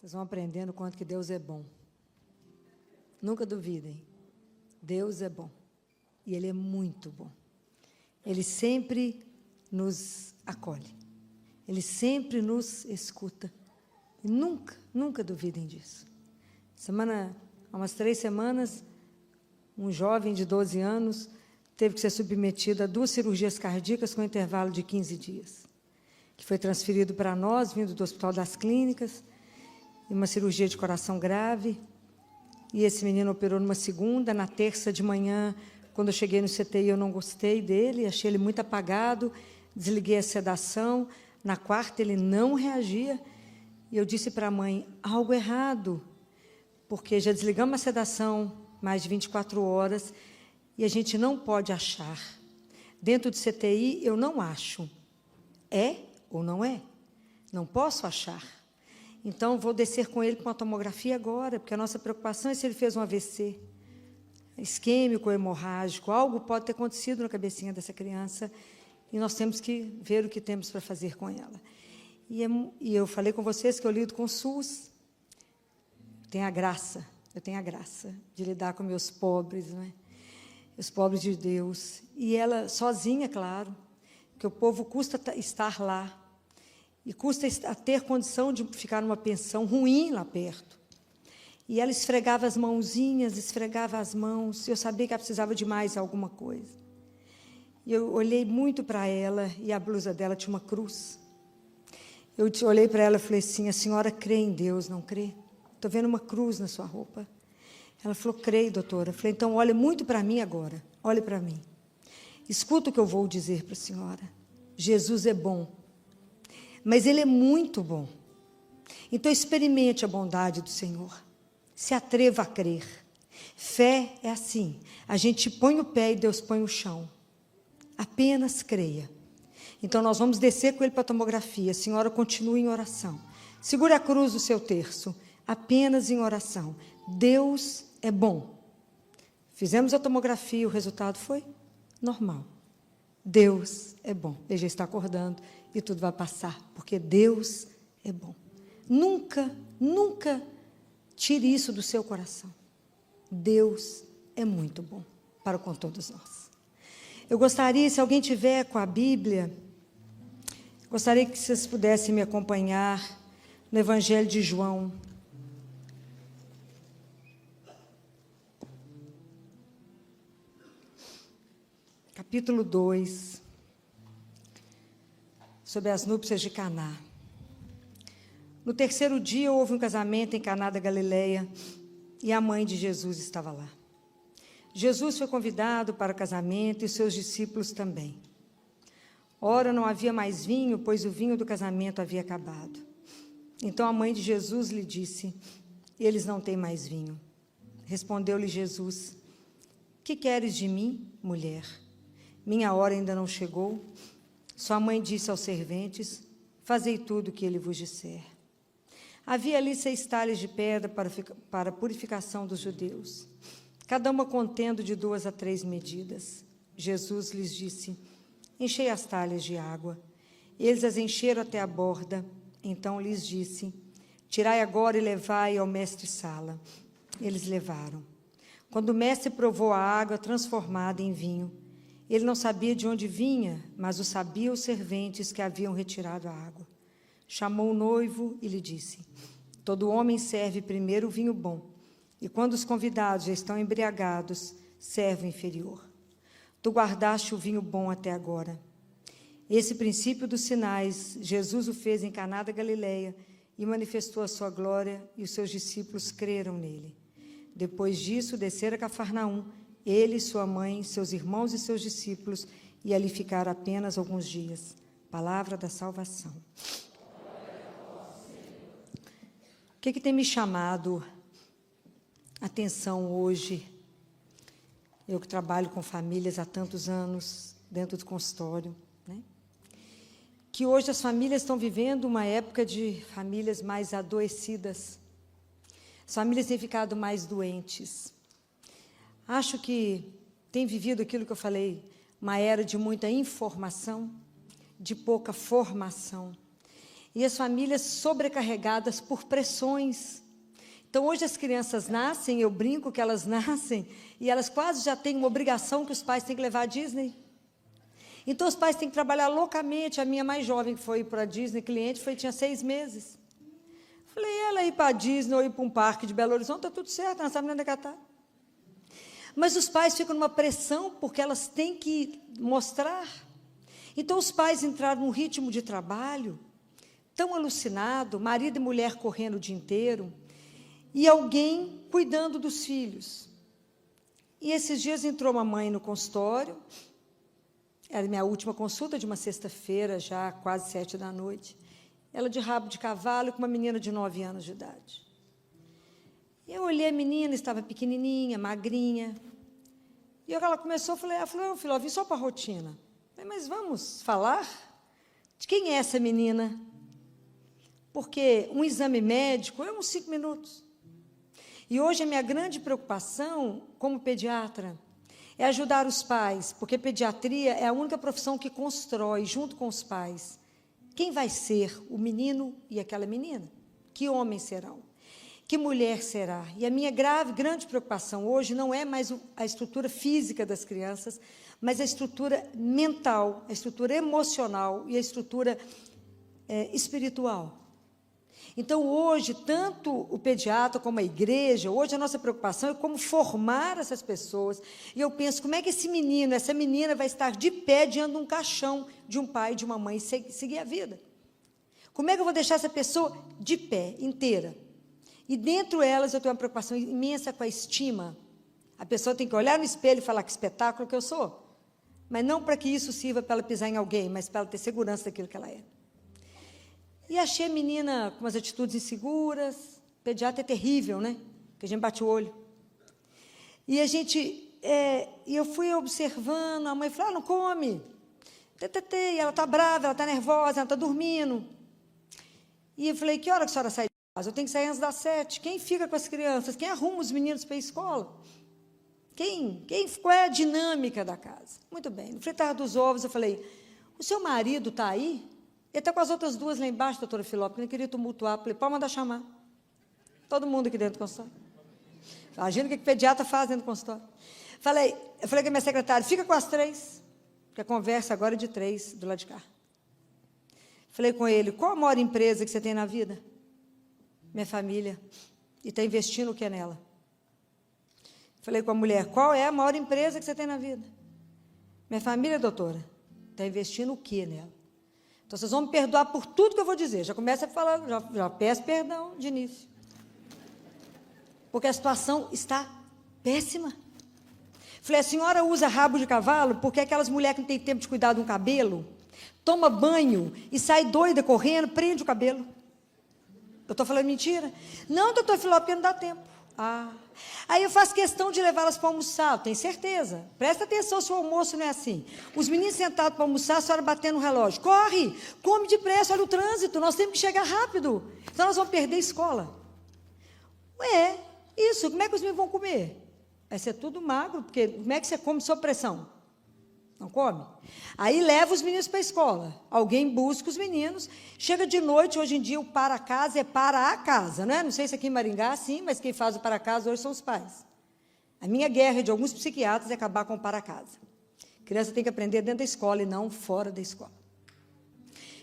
Vocês vão aprendendo o quanto que Deus é bom. Nunca duvidem. Deus é bom. E Ele é muito bom. Ele sempre nos acolhe. Ele sempre nos escuta. E nunca duvidem disso. Há umas 3 semanas, um jovem de 12 anos teve que ser submetido a 2 cirurgias cardíacas com intervalo de 15 dias. Que foi transferido para nós, vindo do Hospital das Clínicas, e uma cirurgia de coração grave. E esse menino operou numa segunda, na terça de manhã, quando eu cheguei no CTI, eu não gostei dele, achei ele muito apagado, desliguei a sedação. Na quarta, ele não reagia, e eu disse para a mãe, algo errado, porque já desligamos a sedação mais de 24 horas, e a gente não pode achar. Dentro do CTI, eu não acho. É ou não é? Não posso achar. Então, vou descer com ele para uma tomografia agora, porque a nossa preocupação é se ele fez um AVC, isquêmico, hemorrágico, algo pode ter acontecido na cabecinha dessa criança, e nós temos que ver o que temos para fazer com ela. E eu falei com vocês que eu lido com o SUS, eu tenho a graça de lidar com meus pobres, não é? Os pobres de Deus, e ela sozinha, claro, porque o povo custa estar lá, e custa ter condição de ficar numa pensão ruim lá perto. E ela esfregava as mãozinhas, esfregava as mãos, eu sabia que ela precisava de mais alguma coisa. E eu olhei muito para ela, e a blusa dela tinha uma cruz. Eu olhei para ela e falei assim, a senhora crê em Deus, não crê? Estou vendo uma cruz na sua roupa. Ela falou, creio, doutora. Eu falei, então, olha muito para mim agora. Olhe para mim. Escuta o que eu vou dizer para a senhora. Jesus é bom. Mas Ele é muito bom. Então, experimente a bondade do Senhor. Se atreva a crer. Fé é assim. A gente põe o pé e Deus põe o chão. Apenas creia. Então, nós vamos descer com ele para a tomografia. A senhora continue em oração. Segure a cruz do seu terço. Apenas em oração. Deus é bom. Fizemos a tomografia, o resultado foi normal. Deus é bom. Ele já está acordando e tudo vai passar, porque Deus é bom. Nunca tire isso do seu coração. Deus é muito bom para com todos nós. Eu gostaria, se alguém tiver com a Bíblia, gostaria que vocês pudessem me acompanhar no Evangelho de João. Capítulo 2, sobre as núpcias de Caná. No 3º dia, houve um casamento em Caná da Galileia, e a mãe de Jesus estava lá. Jesus foi convidado para o casamento, e os seus discípulos também. Ora, não havia mais vinho, pois o vinho do casamento havia acabado. Então a mãe de Jesus lhe disse, eles não têm mais vinho. Respondeu-lhe Jesus, que queres de mim, mulher? Minha hora ainda não chegou. Sua mãe disse aos serventes, fazei tudo o que ele vos disser. Havia ali 6 talhas de pedra para a purificação dos judeus, cada uma contendo de 2 a 3 medidas. Jesus lhes disse, enchei as talhas de água. Eles as encheram até a borda. Então lhes disse, tirai agora e levai ao mestre-sala. Eles levaram. Quando o mestre provou a água transformada em vinho, ele não sabia de onde vinha, mas o sabiam os serventes que haviam retirado a água. Chamou o noivo e lhe disse, todo homem serve primeiro o vinho bom, e quando os convidados já estão embriagados, serve o inferior. Tu guardaste o vinho bom até agora. Esse princípio dos sinais, Jesus o fez em Caná da Galileia, e manifestou a sua glória, e os seus discípulos creram nele. Depois disso, desceram a Cafarnaum, ele, sua mãe, seus irmãos e seus discípulos, e ali ficaram apenas alguns dias. Palavra da salvação. O que tem me chamado a atenção hoje? Eu que trabalho com famílias há tantos anos, dentro do consultório, né? Que hoje as famílias estão vivendo uma época de famílias mais adoecidas. As famílias têm ficado mais doentes. Acho que tem vivido aquilo que eu falei, uma era de muita informação, de pouca formação. E as famílias sobrecarregadas por pressões. Então, hoje as crianças nascem, eu brinco que elas nascem, e elas quase já têm uma obrigação que os pais têm que levar à Disney. Então, os pais têm que trabalhar loucamente. A minha mais jovem, que foi para a Disney, cliente, tinha 6 meses. Falei, ela ir para a Disney ou ir para um parque de Belo Horizonte, está tudo certo, nós sabemos onde é que está. Mas os pais ficam numa pressão, porque elas têm que mostrar. Então, os pais entraram num ritmo de trabalho tão alucinado, marido e mulher correndo o dia inteiro, e alguém cuidando dos filhos. E esses dias entrou uma mãe no consultório, era minha última consulta de uma sexta-feira, já quase 7 da noite, ela de rabo de cavalo, com uma menina de 9 anos de idade. Eu olhei a menina, estava pequenininha, magrinha, e ela começou, ela falou, filho, eu vim só para a rotina. Falei, mas vamos falar? De quem é essa menina? Porque um exame médico é uns 5 minutos. E hoje a minha grande preocupação, como pediatra, é ajudar os pais, porque pediatria é a única profissão que constrói, junto com os pais, quem vai ser o menino e aquela menina? Que homens serão? Que mulher será? E a minha grande preocupação hoje não é mais a estrutura física das crianças, mas a estrutura mental, a estrutura emocional e a estrutura espiritual. Então, hoje, tanto o pediatra como a igreja, hoje a nossa preocupação é como formar essas pessoas. E eu penso, como é que esse menino, essa menina vai estar de pé diante de um caixão de um pai e de uma mãe e seguir a vida? Como é que eu vou deixar essa pessoa de pé, inteira? E dentro delas eu tenho uma preocupação imensa com a estima. A pessoa tem que olhar no espelho e falar que espetáculo que eu sou. Mas não para que isso sirva para ela pisar em alguém, mas para ela ter segurança daquilo que ela é. E achei a menina com umas atitudes inseguras. Pediatra é terrível, né? Porque a gente bate o olho. E eu fui observando, a mãe falou, não come. E ela está brava, ela está nervosa, ela está dormindo. E eu falei, que hora que a senhora sai de casa? Eu tenho que sair antes das 7. Quem fica com as crianças? Quem arruma os meninos para a escola? Qual é a dinâmica da casa? Muito bem. No fritar dos ovos, eu falei, o seu marido está aí? Ele está com as outras 2 lá embaixo, doutora Filópolis, não queria tumultuar. Falei, pode mandar chamar. Todo mundo aqui dentro do consultório. Imagina o que o pediatra faz dentro do consultório. Eu falei com a minha secretária, fica com as 3, porque a conversa agora é de 3, do lado de cá. Falei com ele, qual a maior empresa que você tem na vida? Minha família. E está investindo o que é nela? Falei com a mulher, qual é a maior empresa que você tem na vida? Minha família, doutora. Está investindo o que nela? Então, vocês vão me perdoar por tudo que eu vou dizer. Já começa a falar, já peço perdão de início. Porque a situação está péssima. Falei, a senhora usa rabo de cavalo porque aquelas mulheres que não têm tempo de cuidar de um cabelo, toma banho e sai doida correndo, prende o cabelo. Eu estou falando mentira? Não, doutor Filó, porque não dá tempo. Aí eu faço questão de levá-las para almoçar, tenho certeza. Presta atenção se o almoço não é assim. Os meninos sentados para almoçar, a senhora batendo no relógio. Corre, come depressa, olha o trânsito, nós temos que chegar rápido. Senão nós vamos perder a escola. Isso, como é que os meninos vão comer? Vai ser tudo magro, porque como é que você come sob pressão? Não come? Aí leva os meninos para a escola. Alguém busca os meninos. Chega de noite, hoje em dia o para casa é para a casa, né? Não sei se aqui em Maringá, sim, mas quem faz o para casa hoje são os pais. A minha guerra de alguns psiquiatras é acabar com o para casa. A criança tem que aprender dentro da escola e não fora da escola.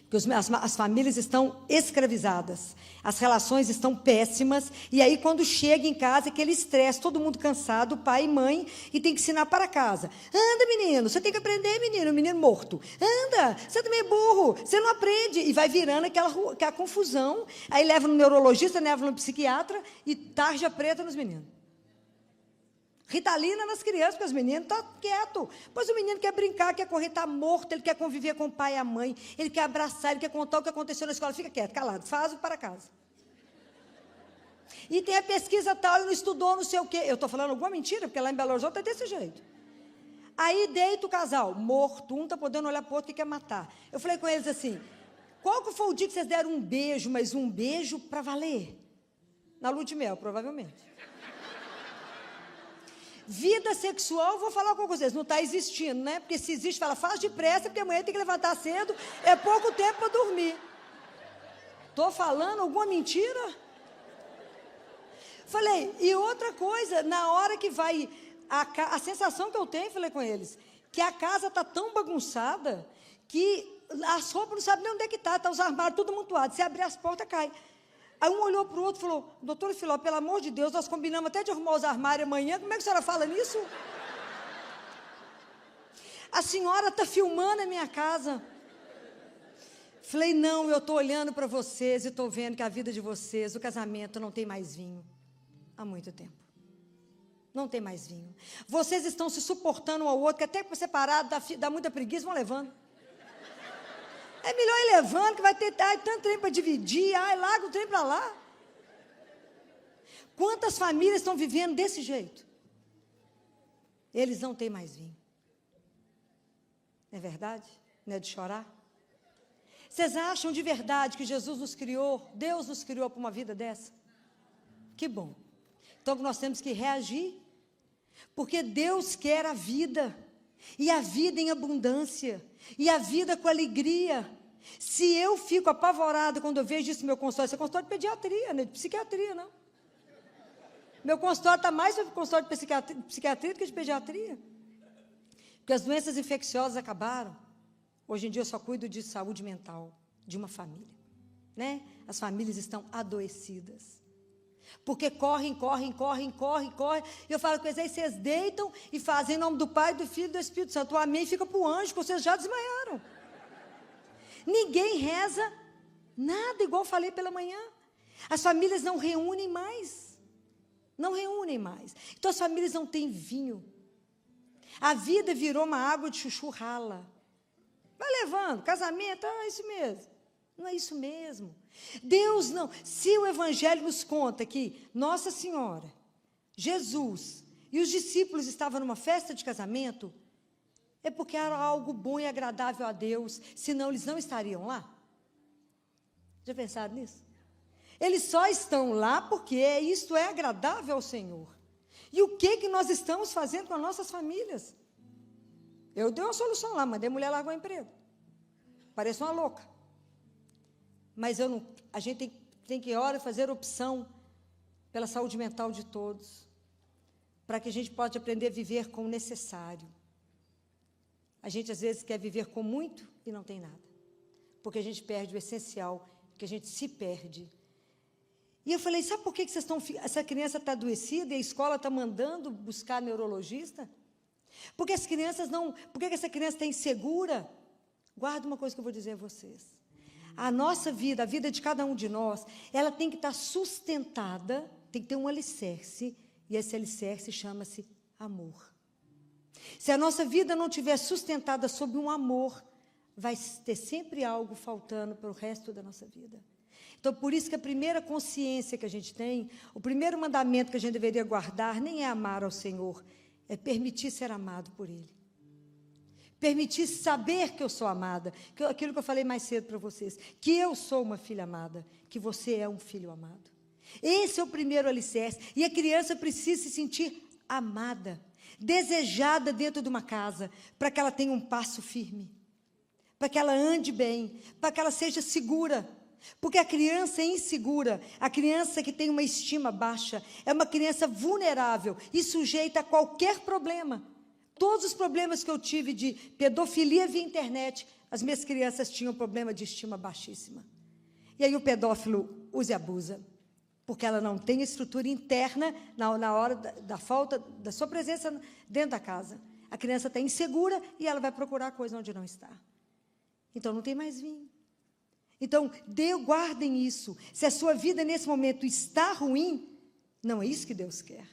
Porque as famílias estão escravizadas, as relações estão péssimas, e aí quando chega em casa, aquele estresse, todo mundo cansado, pai e mãe, e tem que ensinar para casa. Anda, menino, você tem que aprender, menino, o menino morto. Anda, você também é burro, você não aprende. E vai virando aquela confusão, aí leva no neurologista, leva no psiquiatra, e tarja preta nos meninos. Ritalina nas crianças, porque os meninos estão quietos. Pois o menino quer brincar, quer correr, está morto, ele quer conviver com o pai e a mãe, ele quer abraçar, ele quer contar o que aconteceu na escola. Fica quieto, calado, faz o para casa. E tem a pesquisa tal, ele não estudou, não sei o quê. Eu estou falando alguma mentira, porque lá em Belo Horizonte é desse jeito. Aí deita o casal, morto, um está podendo olhar para o outro que quer matar. Eu falei com eles assim, qual que foi o dia que vocês deram um beijo, mas um beijo para valer? Na lua de mel, provavelmente. Vida sexual, vou falar com vocês, não está existindo, né? Porque se existe, fala, faz depressa, porque amanhã tem que levantar cedo, é pouco tempo para dormir. Estou falando alguma mentira? Falei, e outra coisa, na hora que vai, a sensação que eu tenho, falei com eles, que a casa está tão bagunçada, que as roupas não sabem nem onde é que está os armários tudo amontoado, se abrir as portas, cai. Aí um olhou para o outro e falou, doutora Filó, pelo amor de Deus, nós combinamos até de arrumar os armários amanhã, como é que a senhora fala nisso? A senhora está filmando a minha casa. Falei, não, eu estou olhando para vocês e estou vendo que a vida de vocês, o casamento não tem mais vinho. Há muito tempo. Não tem mais vinho. Vocês estão se suportando um ao outro, que até para separar dá muita preguiça, vão levando. É melhor ir levando, que vai ter tanto trem para dividir, larga o trem para lá. Quantas famílias estão vivendo desse jeito? Eles não têm mais vinho. Não é verdade? Não é de chorar? Vocês acham de verdade que Jesus nos criou, Deus nos criou para uma vida dessa? Que bom. Então nós temos que reagir, porque Deus quer a vida, e a vida em abundância, e a vida com alegria. Se eu fico apavorada quando eu vejo isso no meu consultório, isso é consultório de pediatria, não é de psiquiatria, não. Meu consultório está mais sobre consultório de psiquiatria do que de pediatria. Porque as doenças infecciosas acabaram. Hoje em dia eu só cuido de saúde mental de uma família, né? As famílias estão adoecidas. Porque correm. E eu falo com eles, aí vocês deitam e fazem em nome do Pai, do Filho e do Espírito Santo. O amém fica para o anjo, porque vocês já desmaiaram. Ninguém reza nada, igual eu falei pela manhã. As famílias não reúnem mais. Não reúnem mais. Então as famílias não têm vinho. A vida virou uma água de chuchu rala. Vai levando, casamento, é isso mesmo. Não é isso mesmo. Deus não. Se o Evangelho nos conta que Nossa Senhora, Jesus e os discípulos estavam numa festa de casamento, é porque era algo bom e agradável a Deus, senão eles não estariam lá. Já pensaram nisso? Eles só estão lá porque isto é agradável ao Senhor. E o que nós estamos fazendo com as nossas famílias? Eu dei uma solução lá, mandei a mulher largar o emprego. Parece uma louca. Mas a gente tem que, hora, fazer opção pela saúde mental de todos, para que a gente possa aprender a viver com o necessário. A gente, às vezes, quer viver com muito e não tem nada, porque a gente perde o essencial, que a gente se perde. E eu falei, sabe por que essa criança está adoecida e a escola está mandando buscar neurologista? Porque as crianças não... Por que essa criança está insegura? Guarda uma coisa que eu vou dizer a vocês. A nossa vida, a vida de cada um de nós, ela tem que estar sustentada, tem que ter um alicerce, e esse alicerce chama-se amor. Se a nossa vida não estiver sustentada sob um amor, vai ter sempre algo faltando para o resto da nossa vida. Então, por isso que a primeira consciência que a gente tem, o primeiro mandamento que a gente deveria guardar, nem é amar ao Senhor, é permitir ser amado por Ele. Permitir saber que eu sou amada, aquilo que eu falei mais cedo para vocês, que eu sou uma filha amada, que você é um filho amado. Esse é o primeiro alicerce, e a criança precisa se sentir amada, desejada dentro de uma casa, para que ela tenha um passo firme, para que ela ande bem, para que ela seja segura. Porque a criança é insegura, a criança que tem uma estima baixa, é uma criança vulnerável e sujeita a qualquer problema. Todos os problemas que eu tive de pedofilia via internet, as minhas crianças tinham problema de estima baixíssima. E aí o pedófilo usa e abusa, porque ela não tem estrutura interna na hora da falta da sua presença dentro da casa. A criança está insegura e ela vai procurar a coisa onde não está. Então não tem mais vinho. Então, guardem isso. Se a sua vida nesse momento está ruim, não é isso que Deus quer.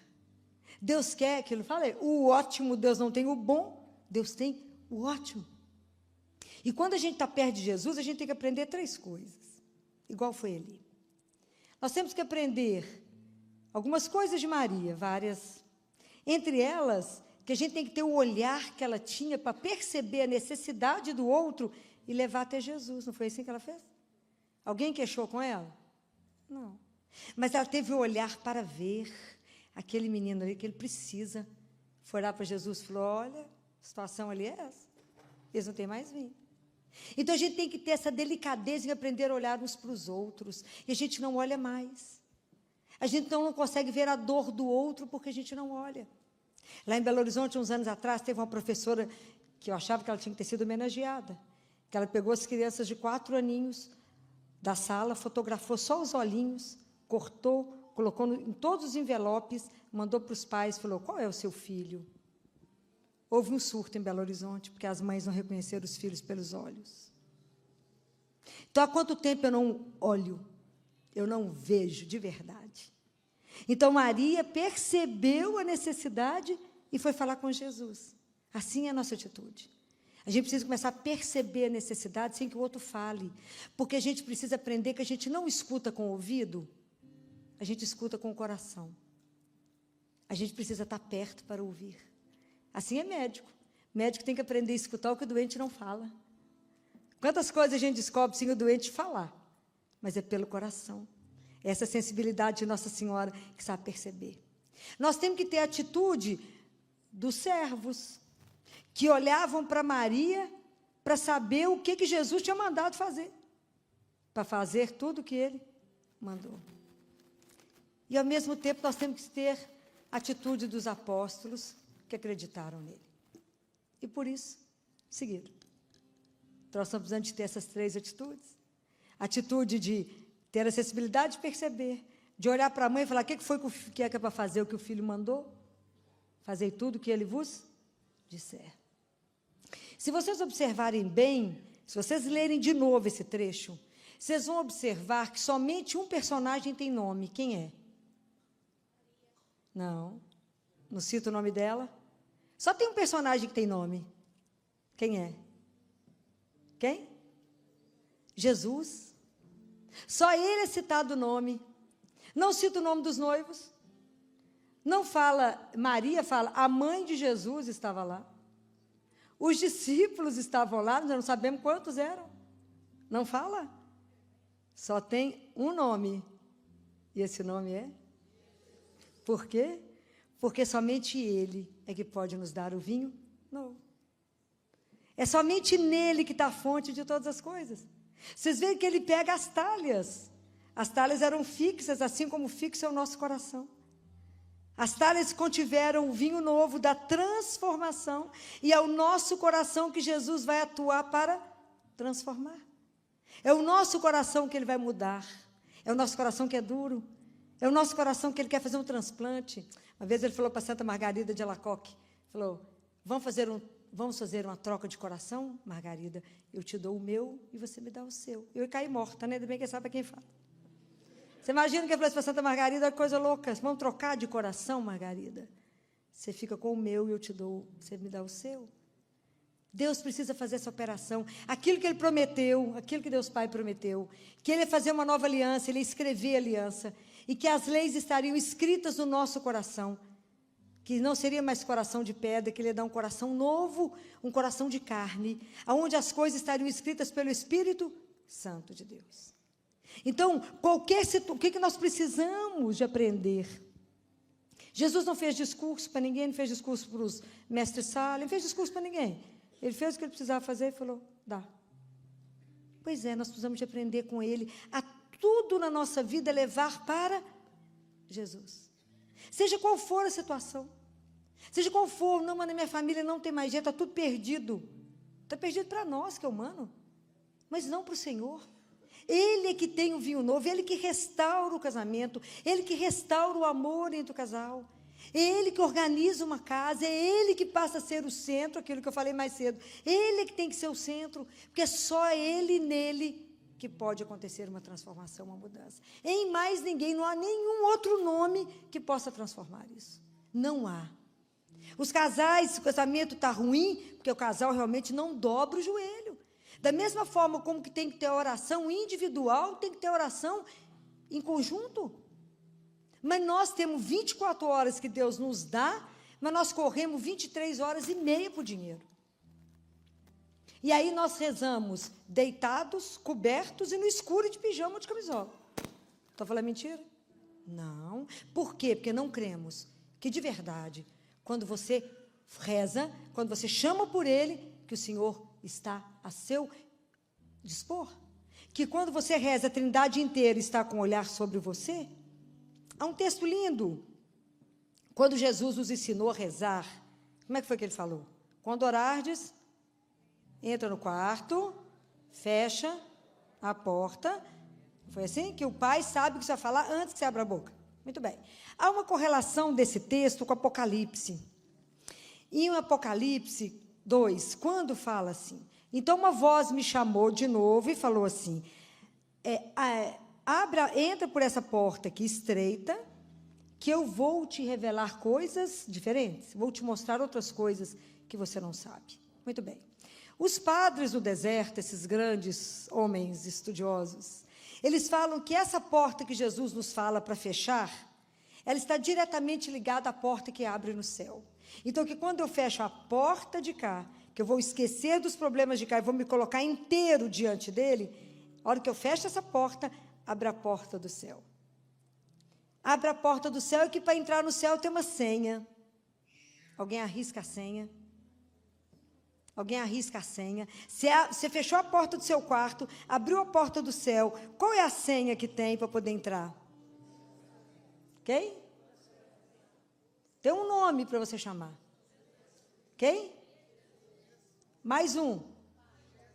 Deus quer, aquilo que eu falei, o ótimo, Deus não tem o bom, Deus tem o ótimo. E quando a gente está perto de Jesus, a gente tem que aprender 3 coisas, igual foi ali. Nós temos que aprender algumas coisas de Maria, várias. Entre elas, que a gente tem que ter o olhar que ela tinha para perceber a necessidade do outro e levar até Jesus. Não foi assim que ela fez? Alguém queixou com ela? Não. Mas ela teve o olhar para ver aquele menino ali que ele precisa. Foi lá para Jesus e falou, olha, a situação ali é essa. Eles não têm mais vinho. Então, a gente tem que ter essa delicadeza em aprender a olhar uns para os outros. E a gente não olha mais. A gente não consegue ver a dor do outro porque a gente não olha. Lá em Belo Horizonte, uns anos atrás, teve uma professora que eu achava que ela tinha que ter sido homenageada. Que ela pegou as crianças de 4 aninhos da sala, fotografou só os olhinhos, cortou, colocou em todos os envelopes, mandou para os pais, falou, qual é o seu filho? Houve um surto em Belo Horizonte, porque as mães não reconheceram os filhos pelos olhos. Então, há quanto tempo eu não olho? Eu não vejo de verdade. Então, Maria percebeu a necessidade e foi falar com Jesus. Assim é a nossa atitude. A gente precisa começar a perceber a necessidade sem que o outro fale. Porque a gente precisa aprender que a gente não escuta com o ouvido, a gente escuta com o coração. A gente precisa estar perto para ouvir. Assim é médico. Médico tem que aprender a escutar o que o doente não fala. Quantas coisas a gente descobre sem o doente falar? Mas é pelo coração. Essa sensibilidade de Nossa Senhora que sabe perceber. Nós temos que ter a atitude dos servos, que olhavam para Maria para saber o que Jesus tinha mandado fazer. Para fazer tudo o que ele mandou. E, ao mesmo tempo, nós temos que ter a atitude dos apóstolos que acreditaram nele. E, por isso, seguiram. Então, nós estamos precisando de ter essas 3 atitudes. A atitude de ter a sensibilidade de perceber, de olhar para a mãe e falar, o que foi que é para fazer o que o filho mandou? Fazei tudo o que ele vos disser. Se vocês observarem bem, se vocês lerem de novo esse trecho, vocês vão observar que somente um personagem tem nome. Quem é? Não cito o nome dela. Só tem um personagem que tem nome. Quem é? Quem? Jesus. Só ele é citado o nome. Não cita o nome dos noivos. Não fala, Maria fala, a mãe de Jesus estava lá. Os discípulos estavam lá, nós não sabemos quantos eram. Não fala. Só tem um nome. E esse nome é? Por quê? Porque somente ele é que pode nos dar o vinho novo. É somente nele que está a fonte de todas as coisas. Vocês veem que ele pega as talhas. As talhas eram fixas, assim como fixo é o nosso coração. As talhas contiveram o vinho novo da transformação. E é o nosso coração que Jesus vai atuar para transformar. É o nosso coração que ele vai mudar. É o nosso coração que é duro. É o nosso coração que ele quer fazer um transplante. Uma vez ele falou para Santa Margarida de Alacoque, falou, vamos fazer uma troca de coração, Margarida? Eu te dou o meu e você me dá o seu. Eu ia cair morta, né? Ainda bem que sabe para quem fala. Você imagina que ele falou para Santa Margarida, coisa louca, vamos trocar de coração, Margarida? Você fica com o meu e eu te dou, você me dá o seu. Deus precisa fazer essa operação. Aquilo que ele prometeu, aquilo que Deus Pai prometeu, que ele ia fazer uma nova aliança, ele ia escrever a aliança, e que as leis estariam escritas no nosso coração, que não seria mais coração de pedra, que ele ia dar um coração novo, um coração de carne, onde as coisas estariam escritas pelo Espírito Santo de Deus. Então, o que nós precisamos de aprender? Jesus não fez discurso para ninguém, não fez discurso para os mestres-sala, não fez discurso para ninguém. Ele fez o que ele precisava fazer e falou, dá. Pois é, nós precisamos de aprender com ele a tudo na nossa vida levar para Jesus. Seja qual for a situação. Seja qual for, não, mas na minha família não tem mais jeito, está tudo perdido. Está perdido para nós, que é humano, mas não para o Senhor. Ele é que tem o vinho novo, ele que restaura o casamento, ele que restaura o amor entre o casal. É ele que organiza uma casa, é ele que passa a ser o centro, aquilo que eu falei mais cedo. Ele é que tem que ser o centro, porque é só ele e nele que pode acontecer uma transformação, uma mudança. Em mais ninguém, não há nenhum outro nome que possa transformar isso. Não há. Os casais, se o casamento está ruim, porque o casal realmente não dobra o joelho. Da mesma forma como que tem que ter oração individual, tem que ter oração em conjunto. Mas nós temos 24 horas que Deus nos dá, mas nós corremos 23 horas e meia por dinheiro. E aí nós rezamos deitados, cobertos e no escuro e de pijama ou de camisola. Estou falando mentira? Não. Por quê? Porque não cremos que de verdade, quando você reza, quando você chama por Ele, que o Senhor está a seu dispor. Que quando você reza, a Trindade inteira está com o olhar sobre você. Há um texto lindo. Quando Jesus nos ensinou a rezar, como é que foi que ele falou? Quando orardes, entra no quarto, fecha a porta. Foi assim? Que o Pai sabe o que você vai falar antes que você abra a boca. Muito bem. Há uma correlação desse texto com Apocalipse. Em Apocalipse 2, quando fala assim, então uma voz me chamou de novo e falou assim, entra por essa porta aqui estreita, que eu vou te revelar coisas diferentes, vou te mostrar outras coisas que você não sabe. Muito bem. Os padres do deserto, esses grandes homens estudiosos, eles falam que essa porta que Jesus nos fala para fechar, ela está diretamente ligada à porta que abre no céu. Então, que quando eu fecho a porta de cá, que eu vou esquecer dos problemas de cá e vou me colocar inteiro diante dele, a hora que eu fecho essa porta, abre a porta do céu. Abre a porta do céu e que para entrar no céu tem uma senha. Alguém arrisca a senha? Alguém arrisca a senha? Você fechou a porta do seu quarto, abriu a porta do céu, qual é a senha que tem para poder entrar? Quem? Tem um nome para você chamar. Quem? Mais um.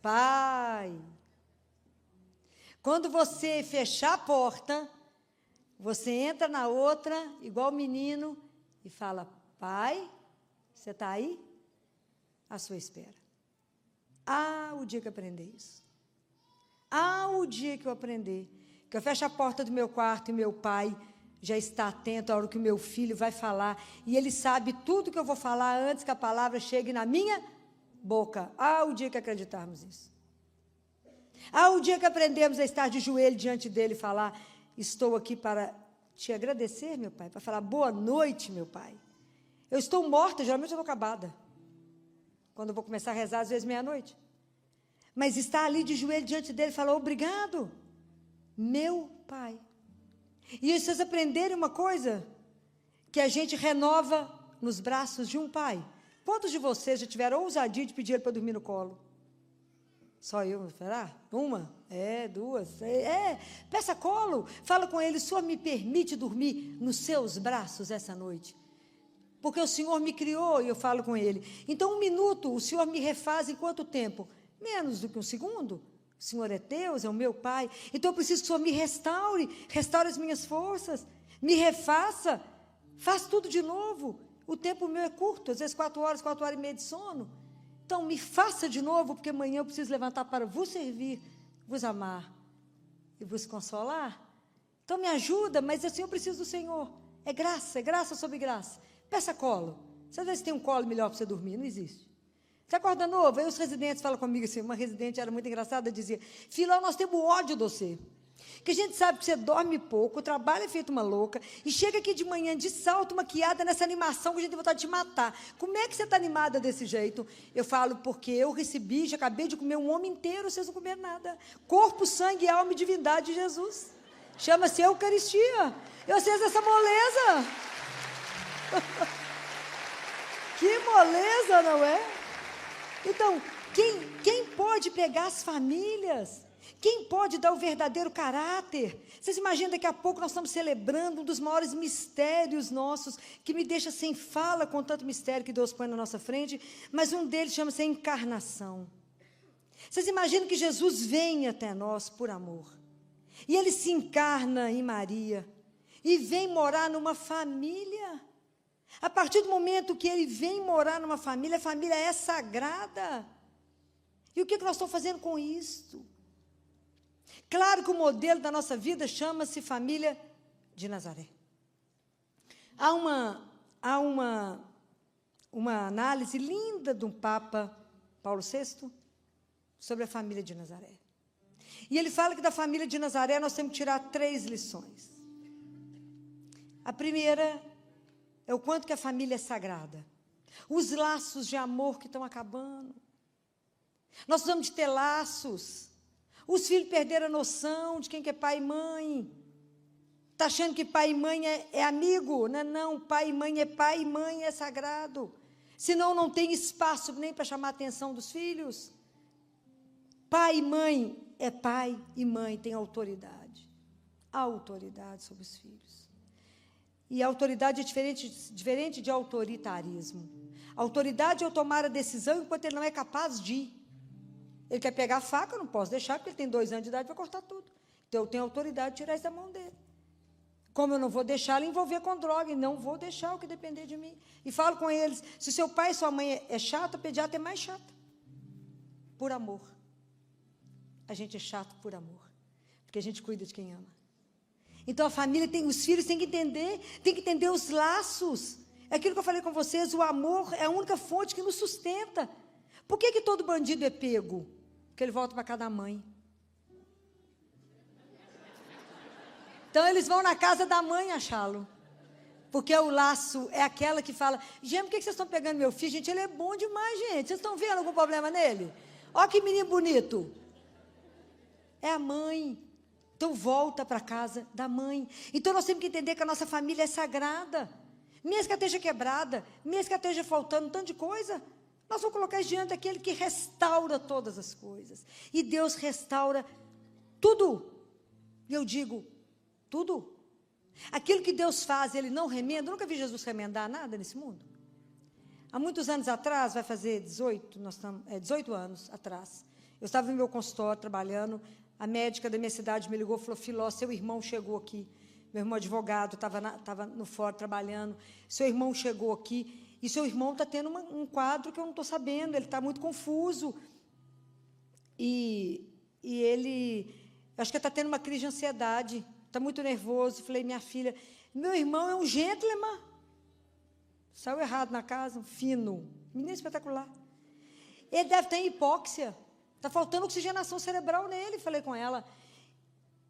Pai. Quando você fechar a porta, você entra na outra, igual o menino, e fala, Pai, você está aí? À sua espera. O dia que eu aprender isso. O dia que eu aprender, que eu fecho a porta do meu quarto e meu pai já está atento à hora que o meu filho vai falar, e ele sabe tudo que eu vou falar antes que a palavra chegue na minha boca. O dia que acreditarmos nisso. O dia que aprendemos a estar de joelho diante dele e falar, estou aqui para te agradecer, meu pai, para falar boa noite, meu pai. Eu estou morta, geralmente eu estou acabada. Quando eu vou começar a rezar, às vezes meia-noite. Mas está ali de joelho diante dele e falar, obrigado, meu pai. E vocês aprenderem uma coisa, que a gente renova nos braços de um pai. Quantos de vocês já tiveram ousadia de pedir ele para dormir no colo? Só eu, será? Uma? Duas? Peça colo. Fala com ele, o Senhor me permite dormir nos seus braços essa noite? Porque o Senhor me criou e eu falo com ele. Então, 1 minuto, o Senhor me refaz em quanto tempo? Menos do que 1 segundo. O Senhor é Deus, é o meu Pai. Então, eu preciso que o Senhor me restaure as minhas forças, me refaça, faz tudo de novo. O tempo meu é curto, às vezes 4 horas e meia de sono. Então, me faça de novo, porque amanhã eu preciso levantar para vos servir, vos amar e vos consolar. Então, me ajuda, mas assim eu preciso do Senhor. É graça sobre graça. Peça colo. Você às vezes tem um colo melhor para você dormir, não existe. Você acorda novo, aí os residentes falam comigo assim, uma residente era muito engraçada, dizia, filho, nós temos ódio de você. Que a gente sabe que você dorme pouco, o trabalho é feito uma louca, e chega aqui de manhã de salto, maquiada, nessa animação que a gente tem vontade de te matar. Como é que você está animada desse jeito? Eu falo, porque eu recebi, já acabei de comer um homem inteiro, vocês não comeram nada. Corpo, sangue, alma e divindade de Jesus. Chama-se Eucaristia. Eu sei essa moleza. Que moleza, não é? Então, quem pode pegar as famílias? Quem pode dar o verdadeiro caráter? Vocês imaginam, daqui a pouco nós estamos celebrando um dos maiores mistérios nossos, que me deixa sem fala com tanto mistério que Deus põe na nossa frente, mas um deles chama-se a encarnação. Vocês imaginam que Jesus vem até nós por amor, e Ele se encarna em Maria, e vem morar numa família. A partir do momento que Ele vem morar numa família, a família é sagrada. E o que nós estamos fazendo com isso? Claro que o modelo da nossa vida chama-se família de Nazaré. Há uma análise linda de um Papa, Paulo VI, sobre a família de Nazaré. E ele fala que da família de Nazaré nós temos que tirar 3 lições. A primeira é o quanto que a família é sagrada. Os laços de amor que estão acabando. Nós precisamos de ter laços. Os filhos perderam a noção de quem que é pai e mãe. Está achando que pai e mãe é amigo? Não, pai e mãe é sagrado. Senão não tem espaço nem para chamar a atenção dos filhos. Pai e mãe é pai e mãe, tem autoridade. Autoridade sobre os filhos. E a autoridade é diferente de autoritarismo. A autoridade é eu tomar a decisão enquanto ele não é capaz de. Ele quer pegar a faca, eu não posso deixar, porque ele tem 2 anos de idade, vai cortar tudo. Então, eu tenho autoridade de tirar isso da mão dele. Como eu não vou deixar ele envolver com droga, e não vou deixar o que depender de mim. E falo com eles, se seu pai e sua mãe é chato, a pediatra é mais chata. Por amor. A gente é chato por amor. Porque a gente cuida de quem ama. Então, a família, os filhos têm que entender os laços. É aquilo que eu falei com vocês, o amor é a única fonte que nos sustenta. Por que todo bandido é pego? Porque ele volta para casa da mãe. Então, eles vão na casa da mãe achá-lo. Porque o laço é aquela que fala, gente, por que vocês estão pegando meu filho? Gente, ele é bom demais, gente. Vocês estão vendo algum problema nele? Olha que menino bonito. É a mãe. Então, volta para a casa da mãe. Então, nós temos que entender que a nossa família é sagrada. Mesmo que ela esteja quebrada, mesmo que ela esteja faltando um tanto de coisa, nós vamos colocar isso diante daquele que restaura todas as coisas. E Deus restaura tudo. E eu digo, tudo. Aquilo que Deus faz, Ele não remenda. Eu nunca vi Jesus remendar nada nesse mundo. Há muitos anos atrás, vai fazer 18 anos atrás, eu estava no meu consultório trabalhando, a médica da minha cidade me ligou e falou, Filó, seu irmão chegou aqui. Meu irmão advogado, estava no fórum trabalhando, seu irmão chegou aqui, e seu irmão está tendo um quadro que eu não estou sabendo, ele está muito confuso. E ele, acho que está tendo uma crise de ansiedade, está muito nervoso. Falei, minha filha, meu irmão é um gentleman. Saiu errado na casa, um fino, menino espetacular. Ele deve ter hipóxia, está faltando oxigenação cerebral nele. Falei com ela,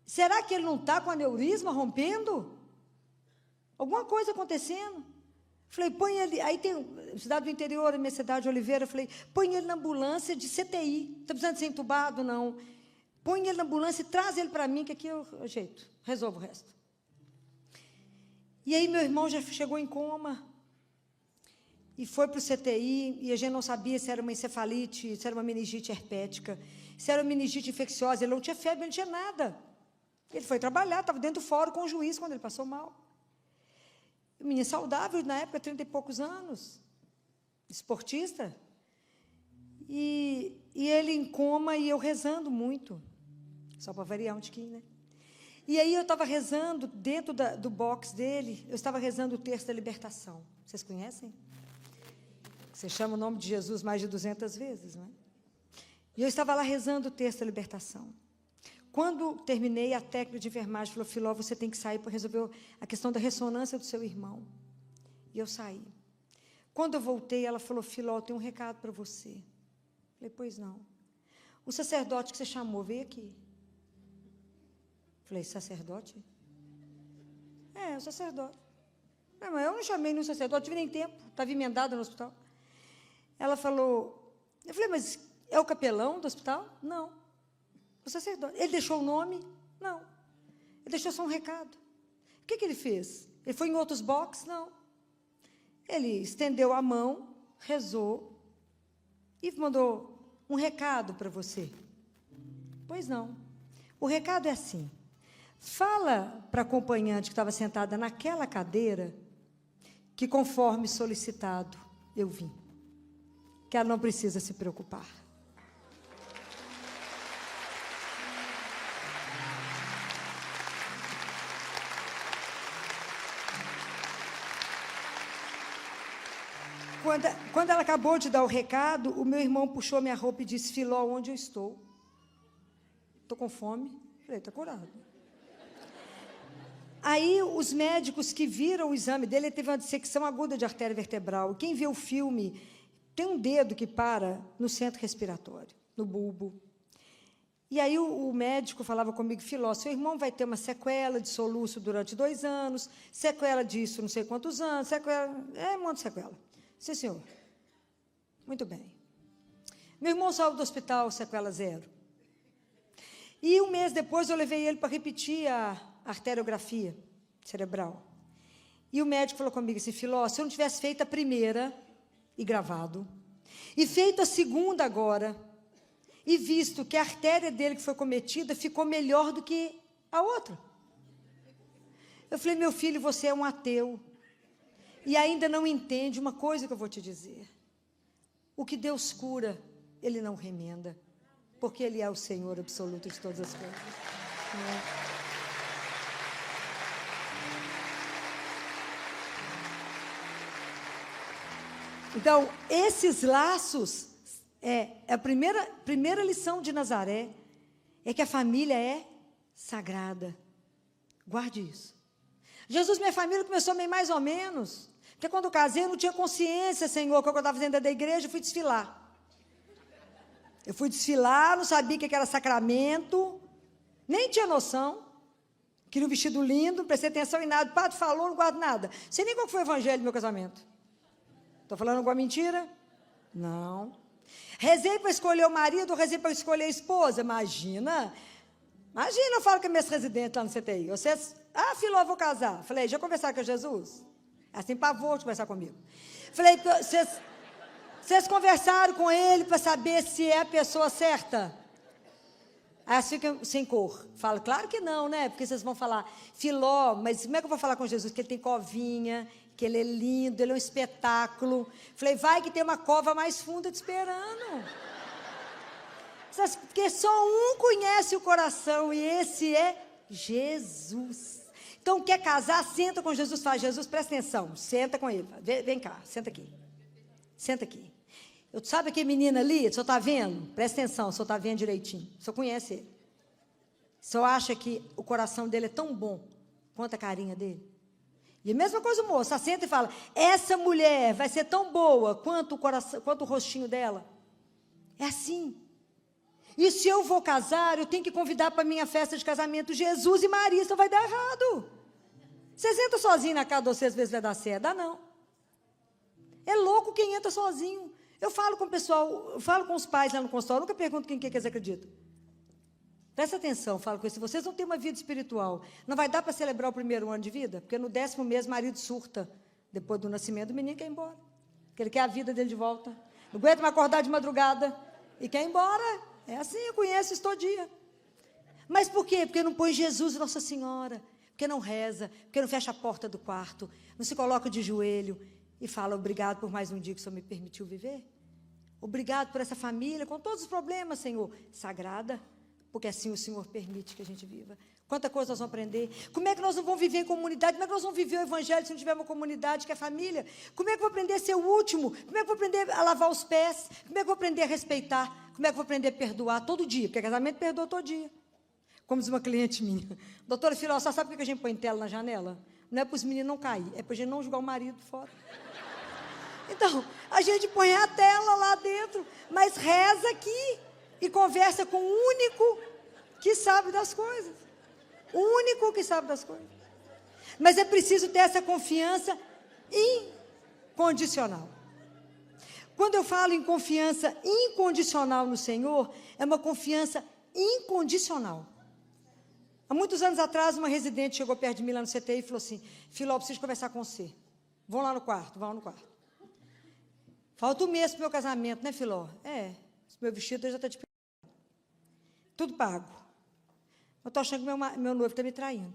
será que ele não está com aneurisma rompendo? Alguma coisa acontecendo? Falei, põe ele, aí tem cidade do interior, a minha cidade, Oliveira, falei, põe ele na ambulância de CTI, está precisando ser entubado? Não. Põe ele na ambulância e traz ele para mim, que aqui eu ajeito, resolvo o resto. E aí meu irmão já chegou em coma, e foi para o CTI, e a gente não sabia se era uma encefalite, se era uma meningite herpética, se era uma meningite infecciosa, ele não tinha febre, ele não tinha nada. Ele foi trabalhar, estava dentro do fórum com o juiz quando ele passou mal. Menina saudável, na época, 30 e poucos anos, esportista. E ele em coma e eu rezando muito. Só para variar um tiquinho, né? E aí eu estava rezando, dentro do box dele, eu estava rezando o terço da libertação. Vocês conhecem? Você chama o nome de Jesus mais de 200 vezes, não é? E eu estava lá rezando o terço da libertação. Quando terminei, a técnica de enfermagem falou, Filó, você tem que sair para resolver a questão da ressonância do seu irmão. E eu saí. Quando eu voltei, ela falou, Filó, eu tenho um recado para você. Falei, pois não. O sacerdote que você chamou veio aqui. Falei, sacerdote? É, o sacerdote. Não, mas eu não chamei nenhum sacerdote, tive nem tempo, estava emendada no hospital. Ela falou, eu falei, mas é o capelão do hospital? Não. O sacerdote. Ele deixou o nome? Não. Ele deixou só um recado. O que ele fez? Ele foi em outros boxes? Não. Ele estendeu a mão, rezou e mandou um recado para você. Pois não. O recado é assim. Fala para a acompanhante que estava sentada naquela cadeira que, conforme solicitado, eu vim. Que ela não precisa se preocupar. Quando ela acabou de dar o recado, o meu irmão puxou minha roupa e disse, Filó, onde eu estou? Estou com fome. Falei, está curado. Aí, os médicos que viram o exame dele, ele teve uma dissecção aguda de artéria vertebral. Quem vê o filme, tem um dedo que para no centro respiratório, no bulbo. E aí, o médico falava comigo, Filó, seu irmão vai ter uma sequela de soluço durante 2 anos, sequela disso não sei quantos anos, sequela... um monte de sequela. Sim, senhor. Muito bem. Meu irmão saiu do hospital, sequela 0. E 1 mês depois, eu levei ele para repetir a arteriografia cerebral. E o médico falou comigo assim, Filó, se eu não tivesse feito a primeira e gravado, e feito a segunda agora, e visto que a artéria dele que foi cometida ficou melhor do que a outra. Eu falei, meu filho, você é um ateu e ainda não entende uma coisa que eu vou te dizer. O que Deus cura, Ele não remenda, porque Ele é o Senhor absoluto de todas as coisas. Então, esses laços, a primeira lição de Nazaré é que a família é sagrada. Guarde isso. Jesus, minha família começou meio mais ou menos, porque quando eu casei eu não tinha consciência, Senhor, que eu estava fazendo da igreja, eu fui desfilar. Eu fui desfilar, não sabia o que era sacramento, nem tinha noção, queria um vestido lindo, não prestei atenção em nada, o padre falou, não guardo nada. Sei nem qual foi o evangelho do meu casamento. Estou falando alguma mentira? Não. Rezei para escolher o marido, rezei para escolher a esposa. Imagina, eu falo com a minha residente lá no CTI. Filó, eu vou casar. Falei, já conversaram com Jesus? Assim, pavor de conversar comigo. Falei, vocês conversaram com ele para saber se é a pessoa certa? Aí elas ficam sem cor. Falo, claro que não, né? Porque vocês vão falar, Filó, mas como é que eu vou falar com Jesus? Que ele tem covinha, que ele é lindo, ele é um espetáculo. Falei, vai que tem uma cova mais funda te esperando. Porque só um conhece o coração e esse é Jesus. Então, quer casar, senta com Jesus, fala, Jesus, presta atenção, senta com ele. Vem cá, senta aqui. Senta aqui. Sabe aquele menino ali, o senhor está vendo? Presta atenção, o senhor está vendo direitinho. O senhor conhece ele. O senhor acha que o coração dele é tão bom quanto a carinha dele? E a mesma coisa o moço, senta e fala, essa mulher vai ser tão boa quanto o coração, quanto o rostinho dela. É assim. E se eu vou casar, eu tenho que convidar para a minha festa de casamento Jesus e Maria, isso vai dar errado. Vocês entram sozinhos na casa de vocês, às vezes vai dar certo. Dá não. É louco quem entra sozinho. Eu falo com o pessoal, eu falo com os pais lá no consultório, nunca pergunto quem que eles acreditam. Presta atenção, falo com eles, se vocês não têm uma vida espiritual, não vai dar para celebrar o primeiro ano de vida? Porque no 10º mês, o marido surta, depois do nascimento, o menino quer ir embora. Porque ele quer a vida dele de volta. Não aguenta mais acordar de madrugada e quer ir embora. É assim, eu conheço isso todo dia. Mas por quê? Porque não põe Jesus e Nossa Senhora, porque não reza, porque não fecha a porta do quarto, não se coloca de joelho e fala, obrigado por mais um dia que o Senhor me permitiu viver. Obrigado por essa família, com todos os problemas, Senhor. Sagrada, porque assim o Senhor permite que a gente viva. Quanta coisa nós vamos aprender. Como é que nós não vamos viver em comunidade? Como é que nós vamos viver o evangelho se não tiver uma comunidade que é família? Como é que eu vou aprender a ser o último? Como é que eu vou aprender a lavar os pés? Como é que eu vou aprender a respeitar? Como é que eu vou aprender a perdoar todo dia? Porque casamento perdoa todo dia. Como diz uma cliente minha. Doutora Filó, só sabe por que a gente põe tela na janela? Não é para os meninos não caírem, é para a gente não jogar o marido fora. Então, a gente põe a tela lá dentro, mas reza aqui e conversa com o único que sabe das coisas. O único que sabe das coisas. Mas é preciso ter essa confiança incondicional. Quando eu falo em confiança incondicional no Senhor, é uma confiança incondicional. Há muitos anos atrás, uma residente chegou perto de mim lá no CTI e falou assim, Filó, preciso conversar com você. Vão lá no quarto, vão lá no quarto. Falta um mês para o meu casamento, né, Filó? Meu vestido já está te pedindo. Tudo pago. Eu estou achando que meu noivo está me traindo.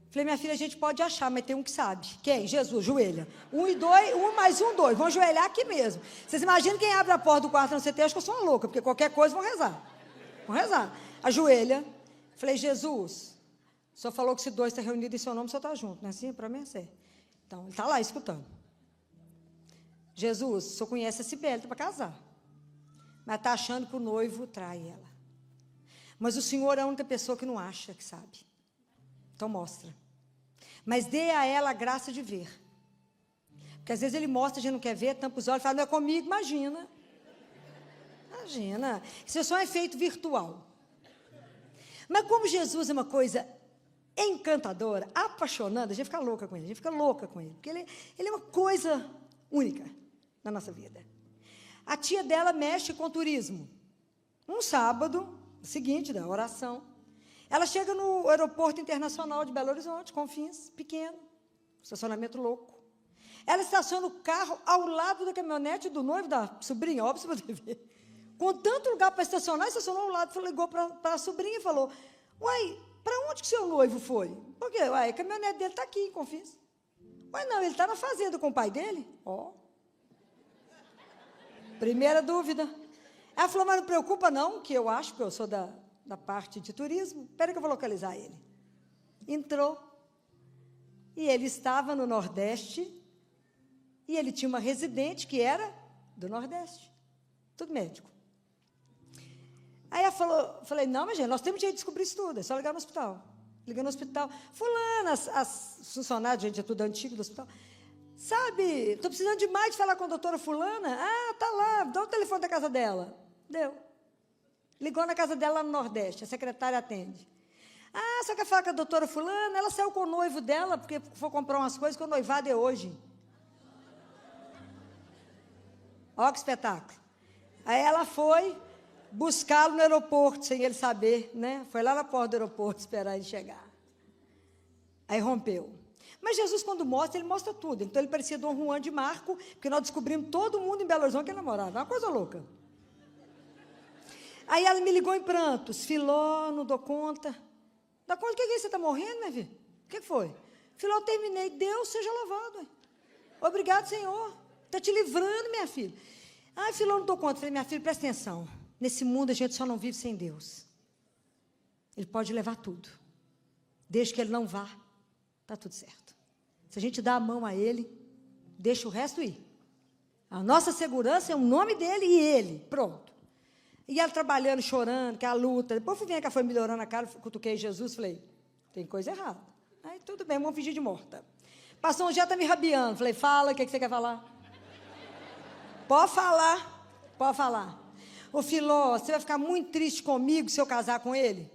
Falei, minha filha, a gente pode achar, mas tem um que sabe. Quem? Jesus, joelha. 1 e 2, 1 mais 1, 2. Vão ajoelhar aqui mesmo. Vocês imaginam quem abre a porta do quarto no CT? Acho que eu sou uma louca, porque qualquer coisa vão rezar. Vão rezar. Ajoelha. Falei, Jesus, o senhor falou que se 2 estão reunidos em seu nome, o senhor está junto, não é assim? Para mim é certo. Então, ele está lá escutando. Jesus, o senhor conhece a Cibele, está para casar. Mas está achando que o noivo trai ela. Mas o Senhor é a única pessoa que não acha que sabe. Então mostra. Mas dê a ela a graça de ver. Porque às vezes ele mostra, a gente não quer ver, tampa os olhos e fala, não é comigo, imagina. Imagina. Isso só é efeito virtual. Mas como Jesus é uma coisa encantadora, apaixonante, a gente fica louca com ele, a gente fica louca com ele. Porque ele é uma coisa única na nossa vida. A tia dela mexe com turismo. Um sábado, seguinte da oração, ela chega no aeroporto internacional de Belo Horizonte, Confins, pequeno, estacionamento louco. Ela estaciona o carro ao lado da caminhonete do noivo, da sobrinha, óbvio, você poder ver. Com tanto lugar para estacionar, estacionou ao lado, ligou para a sobrinha e falou, uai, para onde que seu noivo foi? Por quê? Uai, a caminhonete dele está aqui em Confins. Uai, não, ele está na fazenda com o pai dele. Ó. Primeira dúvida. Ela falou, mas não preocupa não, que eu acho que eu sou da parte de turismo. Espera que eu vou localizar ele. Entrou. E ele estava no Nordeste. E ele tinha uma residente que era do Nordeste. Tudo médico. Aí ela falou, falei, não, mas gente, nós temos jeito de descobrir isso tudo, é só ligar no hospital. Liga no hospital. Fulana, as funcionárias, gente, é tudo antigo do hospital. Sabe, estou precisando demais de falar com a doutora fulana. Ah, tá lá, dá o telefone da casa dela. Deu. Ligou na casa dela lá no Nordeste, a secretária atende. Ah, só quer falar com a doutora fulana? Ela saiu com o noivo dela, porque foi comprar umas coisas que o noivado é hoje. Olha que espetáculo. Aí ela foi buscá-lo no aeroporto, sem ele saber, né? Foi lá na porta do aeroporto esperar ele chegar. Aí rompeu. Mas Jesus, quando mostra, ele mostra tudo. Então, ele parecia Dom Juan de Marco, porque nós descobrimos todo mundo em Belo Horizonte que namorava. É uma coisa louca. Aí ela me ligou em prantos. Filó, não dou conta. Dá conta, o que é isso? Você está morrendo, minha filha? O que foi? Filó, eu terminei. Deus seja louvado. Hein? Obrigado, Senhor. Está te livrando, minha filha. Ai, Filó, não dou conta. Falei, minha filha, presta atenção. Nesse mundo a gente só não vive sem Deus. Ele pode levar tudo. Desde que ele não vá, está tudo certo. Se a gente dá a mão a ele, deixa o resto ir. A nossa segurança é o nome dele e ele. Pronto. E ela trabalhando, chorando, que é a luta. Depois fui ver que ela foi melhorando a cara, cutuquei Jesus, falei, tem coisa errada. Aí tudo bem, vamos fingir de morta. Passou um dia, está me rabiando. Falei, fala, o que você quer falar? Pode falar, pode falar. Ô Filó, você vai ficar muito triste comigo se eu casar com ele?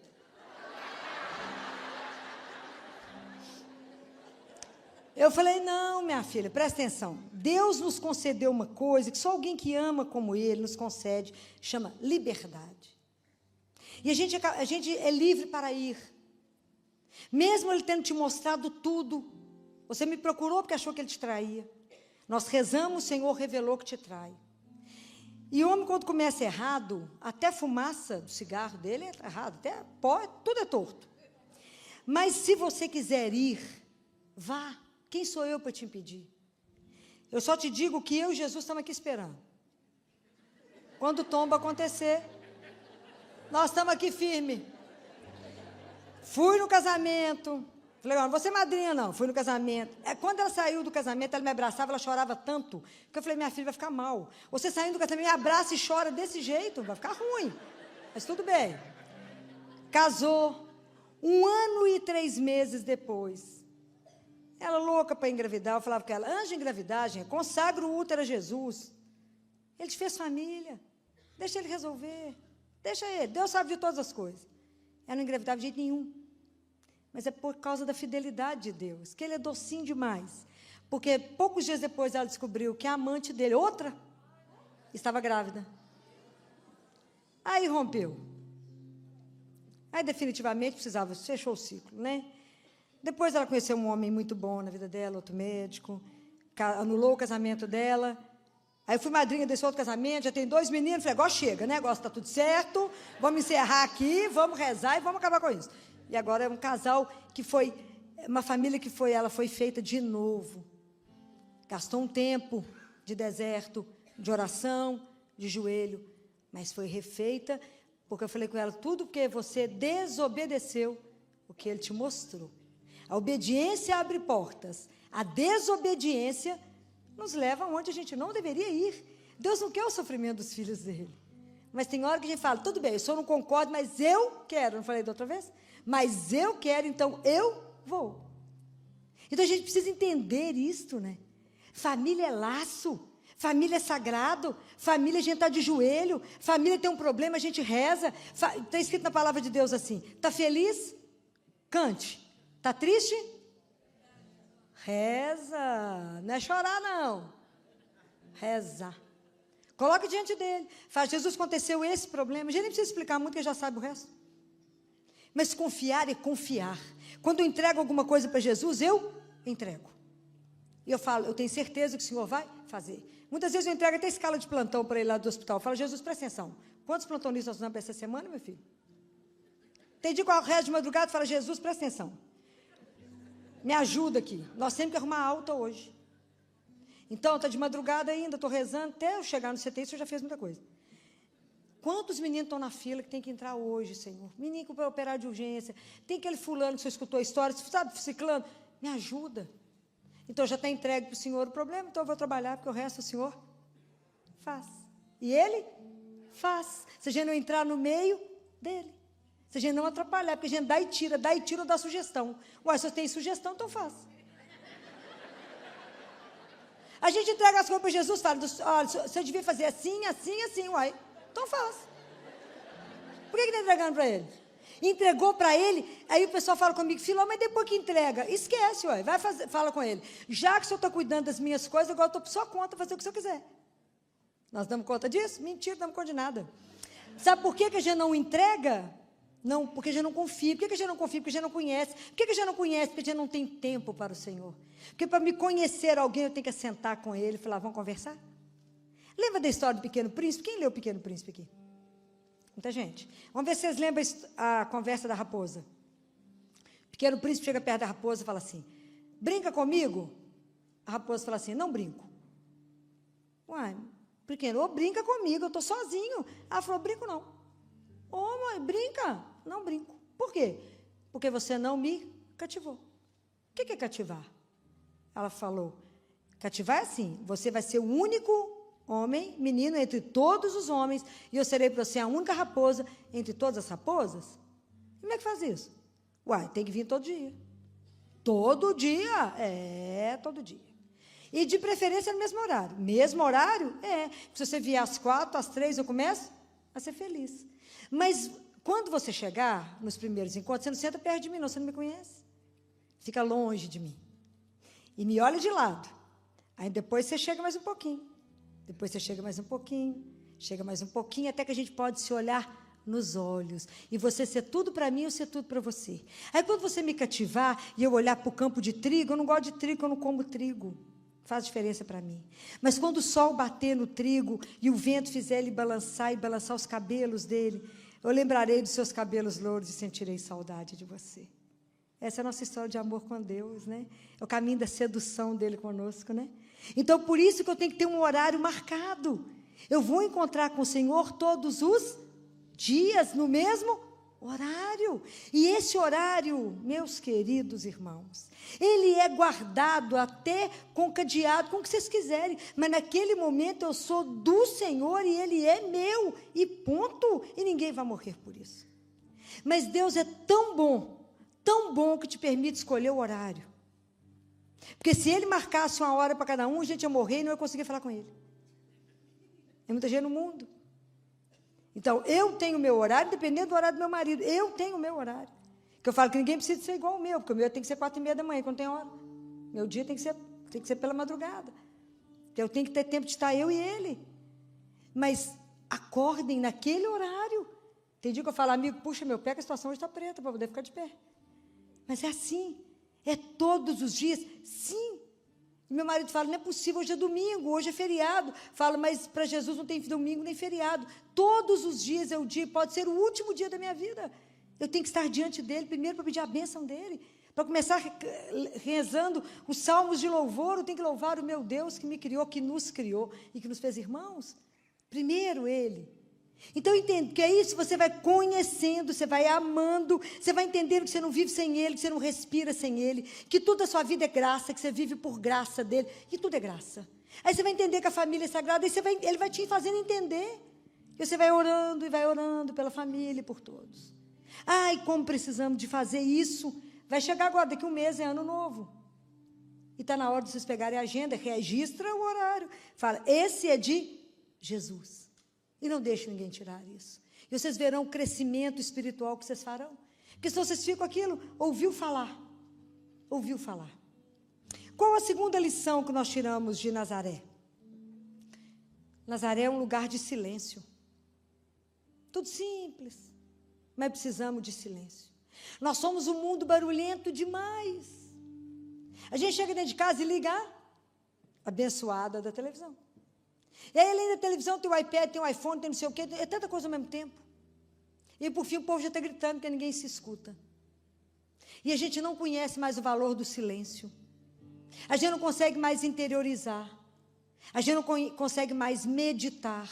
Eu falei, não, minha filha, presta atenção. Deus nos concedeu uma coisa que só alguém que ama como ele nos concede, chama liberdade. E a gente é livre para ir. Mesmo ele tendo te mostrado tudo, você me procurou porque achou que ele te traía. Nós rezamos, o Senhor revelou que te trai. E o homem, quando começa errado, até a fumaça do cigarro dele é errado, até pó, tudo é torto. Mas se você quiser ir, vá. Quem sou eu para te impedir? Eu só te digo que eu e Jesus estamos aqui esperando. Quando o tombo acontecer, nós estamos aqui firmes. Fui no casamento. Falei, não vou ser madrinha, não. Fui no casamento. Quando ela saiu do casamento, ela me abraçava, ela chorava tanto, que eu falei, minha filha, vai ficar mal. Você saindo do casamento, me abraça e chora desse jeito, vai ficar ruim. Mas tudo bem. Casou. 1 ano e 3 meses depois. Ela louca para engravidar, eu falava com ela, antes de engravidar, gente, consagra o útero a Jesus. Ele te fez família. Deixa ele resolver. Deixa ele. Deus sabe de todas as coisas. Ela não engravidava de jeito nenhum. Mas é por causa da fidelidade de Deus, que ele é docinho demais. Porque poucos dias depois ela descobriu que a amante dele, outra, estava grávida. Aí rompeu. Aí definitivamente precisava, fechou o ciclo, né? Depois ela conheceu um homem muito bom na vida dela, outro médico, anulou o casamento dela. Aí eu fui madrinha desse outro casamento, já tem 2 meninos, falei, agora chega, né? Agora está tudo certo, vamos encerrar aqui, vamos rezar e vamos acabar com isso. E agora é um casal que foi, uma família que foi, ela foi feita de novo. Gastou um tempo de deserto, de oração, de joelho, mas foi refeita, porque eu falei com ela, tudo porque você desobedeceu o que ele te mostrou. A obediência abre portas, a desobediência nos leva aonde a gente não deveria ir. Deus não quer o sofrimento dos filhos dele. Mas tem hora que a gente fala, tudo bem, eu só não concordo, mas eu quero. Não falei da outra vez? Mas eu quero, então eu vou. Então a gente precisa entender isto, né? Família é laço, família é sagrado, família a gente está de joelho, família tem um problema, a gente reza. Está escrito na palavra de Deus assim, está feliz? Cante. Está triste? Reza. Não é chorar, não. Reza. Coloque diante dele. Faz, Jesus, aconteceu esse problema. A gente nem precisa explicar muito, porque já sabe o resto. Mas confiar é confiar. Quando eu entrego alguma coisa para Jesus, eu entrego. E eu falo, eu tenho certeza que o Senhor vai fazer. Muitas vezes eu entrego até escala de plantão para ele lá do hospital. Eu falo, Jesus, presta atenção. Quantos plantonistas nós vamos para essa semana, meu filho? Tem dia que eu rezo de madrugada e falo, Jesus, presta atenção. Me ajuda aqui. Nós temos que arrumar alta hoje. Então, está de madrugada ainda, estou rezando. Até eu chegar no CTI, o Senhor já fez muita coisa. Quantos meninos estão na fila que tem que entrar hoje, Senhor? Menino para operar de urgência. Tem aquele fulano que você escutou a história, sabe, ciclano? Me ajuda. Então, já está entregue para o Senhor o problema, então eu vou trabalhar, porque o resto o Senhor faz. E Ele faz. Se a gente não entrar no meio dEle. Se a gente não atrapalhar, porque a gente dá e tira ou dá sugestão. Uai, se eu tenho sugestão, então faz. A gente entrega as coisas para Jesus, fala, olha, você devia fazer assim, assim, assim, uai. Então faz. Por que está entregando para Ele? Entregou para Ele, aí o pessoal fala comigo, Filó, mas depois que entrega, esquece, ué, vai fazer, fala com Ele. Já que o Senhor está cuidando das minhas coisas, agora eu estou por sua conta, fazer o que o Senhor quiser. Nós damos conta disso? Mentira, não damos conta de nada. Sabe por que a gente não entrega? Não, porque a gente não confia. Por que a gente não confia? Porque a gente não conhece. Por que a gente não conhece? Porque a gente não tem tempo para o Senhor. Porque para me conhecer alguém, eu tenho que sentar com ele e falar, vamos conversar? Lembra da história do Pequeno Príncipe? Quem leu o Pequeno Príncipe aqui? Muita gente. Vamos ver se vocês lembram a conversa da raposa. O Pequeno Príncipe chega perto da raposa e fala assim, brinca comigo? A raposa fala assim, não brinco. Uai, pequeno, ou brinca comigo, eu estou sozinho. Ela falou, brinco não. Ô, mãe, brinca? Não brinco. Por quê? Porque você não me cativou. O que é cativar? Ela falou, cativar é assim, você vai ser o único homem, menino, entre todos os homens, e eu serei para você a única raposa entre todas as raposas? Como é que faz isso? Uai, tem que vir todo dia. Todo dia? É, todo dia. E de preferência no mesmo horário. Mesmo horário? É. Se você vier às 4, às 3, eu começo a ser feliz. Mas quando você chegar nos primeiros encontros, você não senta perto de mim, não, você não me conhece. Fica longe de mim. E me olha de lado. Aí depois você chega mais um pouquinho. Depois você chega mais um pouquinho. Chega mais um pouquinho, até que a gente pode se olhar nos olhos. E você ser tudo para mim, eu ser tudo para você. Aí quando você me cativar e eu olhar para o campo de trigo, eu não gosto de trigo, eu não como trigo. Faz diferença para mim. Mas quando o sol bater no trigo e o vento fizer ele balançar e balançar os cabelos dele, eu lembrarei dos seus cabelos louros e sentirei saudade de você. Essa é a nossa história de amor com Deus, né? É o caminho da sedução dele conosco, né? Então, por isso que eu tenho que ter um horário marcado. Eu vou encontrar com o Senhor todos os dias, no mesmo horário. E esse horário, meus queridos irmãos, ele é guardado até com cadeado, com o que vocês quiserem. Mas naquele momento eu sou do Senhor e ele é meu. E ponto. E ninguém vai morrer por isso. Mas Deus é tão bom que te permite escolher o horário. Porque se ele marcasse uma hora para cada um, a gente ia morrer e não ia conseguir falar com ele. Tem muita gente no mundo. Então, eu tenho o meu horário, dependendo do horário do meu marido. Eu tenho o meu horário. Que eu falo que ninguém precisa ser igual ao meu, porque o meu tem que ser 4:30 da manhã, quando tem hora. Meu dia tem que ser pela madrugada. Eu tenho que ter tempo de estar eu e ele. Mas acordem naquele horário. Tem dia que eu falo, amigo, puxa meu pé, que a situação hoje está preta, para poder ficar de pé. Mas é assim. É todos os dias? Sim. E meu marido fala, não é possível, hoje é domingo, hoje é feriado. Fala, mas para Jesus não tem domingo nem feriado. Todos os dias é o dia, pode ser o último dia da minha vida. Eu tenho que estar diante dele, primeiro para pedir a bênção dele. Para começar rezando os salmos de louvor, eu tenho que louvar o meu Deus que me criou, que nos criou e que nos fez irmãos. Primeiro ele. Então, entende que é isso, você vai conhecendo, você vai amando, você vai entendendo que você não vive sem ele, que você não respira sem ele, que tudo a sua vida é graça, que você vive por graça dele, que tudo é graça. Aí você vai entender que a família é sagrada, ele vai te fazendo entender. E você vai orando pela família e por todos. Ai, como precisamos de fazer isso. Vai chegar agora, daqui a um mês é ano novo. E está na hora de vocês pegarem a agenda, registra o horário. Fala, esse é de Jesus. E não deixe ninguém tirar isso. E vocês verão o crescimento espiritual que vocês farão. Porque se vocês ficam aquilo, ouviu falar. Ouviu falar. Qual a segunda lição que nós tiramos de Nazaré? Nazaré é um lugar de silêncio. Tudo simples. Mas precisamos de silêncio. Nós somos um mundo barulhento demais. A gente chega dentro de casa e liga abençoada da televisão. E aí, além da televisão, tem o iPad, tem o iPhone, tem não sei o quê, é tanta coisa ao mesmo tempo. E, por fim, o povo já está gritando, porque ninguém se escuta. E a gente não conhece mais o valor do silêncio. A gente não consegue mais interiorizar. A gente não consegue mais meditar.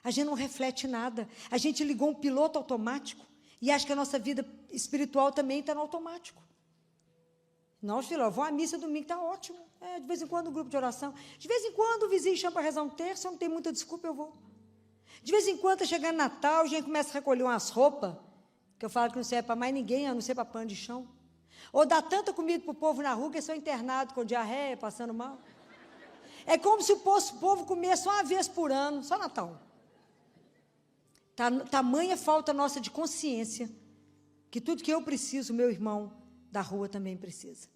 A gente não reflete nada. A gente ligou um piloto automático e acha que a nossa vida espiritual também está no automático. Não, filho, eu vou à missa domingo, está ótimo. De vez em quando um grupo de oração. De vez em quando o vizinho chama para rezar um terço, eu não tenho muita desculpa, eu vou. De vez em quando, está chegando Natal, a gente começa a recolher umas roupas, que eu falo que não serve para mais ninguém, a não ser para pano de chão. Ou dá tanta comida para o povo na rua, que eles são internados com diarreia, passando mal. É como se o povo comesse só uma vez por ano, só Natal. Tamanha falta nossa de consciência, que tudo que eu preciso, meu irmão da rua também precisa.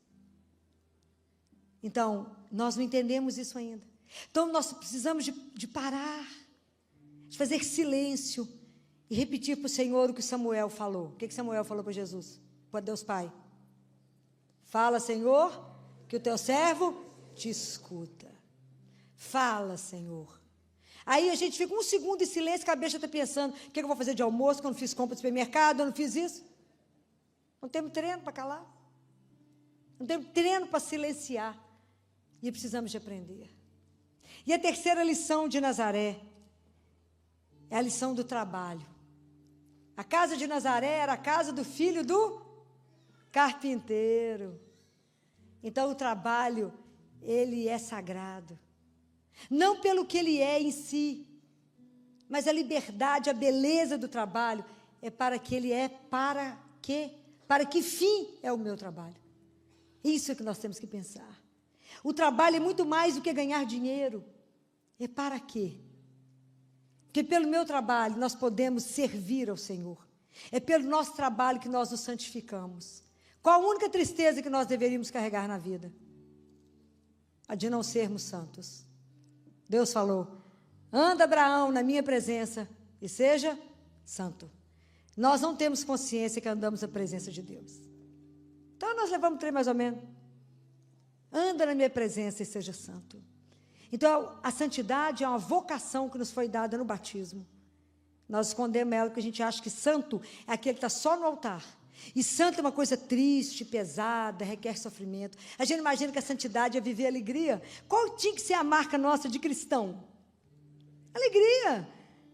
Então, nós não entendemos isso ainda. Então, nós precisamos de parar, de fazer silêncio e repetir para o Senhor o que Samuel falou. O que Samuel falou para Jesus? Para Deus Pai. Fala, Senhor, que o teu servo te escuta. Fala, Senhor. Aí a gente fica um segundo em silêncio, a cabeça está pensando, o que eu vou fazer de almoço, que eu não fiz compra de supermercado, eu não fiz isso. Não temos treino para calar. Não temos treino para silenciar. E precisamos de aprender. E a terceira lição de Nazaré é a lição do trabalho. A casa de Nazaré era a casa do filho do carpinteiro. Então o trabalho, ele é sagrado. Não pelo que ele é em si, mas a liberdade, a beleza do trabalho é para que ele é para quê? Para que fim é o meu trabalho? Isso é que nós temos que pensar. O trabalho é muito mais do que ganhar dinheiro. É para quê? Porque pelo meu trabalho nós podemos servir ao Senhor. É pelo nosso trabalho que nós nos santificamos. Qual a única tristeza que nós deveríamos carregar na vida? A de não sermos santos. Deus falou, anda Abraão na minha presença e seja santo. Nós não temos consciência que andamos na presença de Deus. Então nós levamos 3 mais ou menos. Anda na minha presença e seja santo. Então a santidade é uma vocação que nos foi dada no batismo. Nós escondemos ela porque a gente acha que santo é aquele que está só no altar. E santo é uma coisa triste, pesada, requer sofrimento. A gente imagina que a santidade é viver alegria. Qual tinha que ser a marca nossa de cristão? Alegria.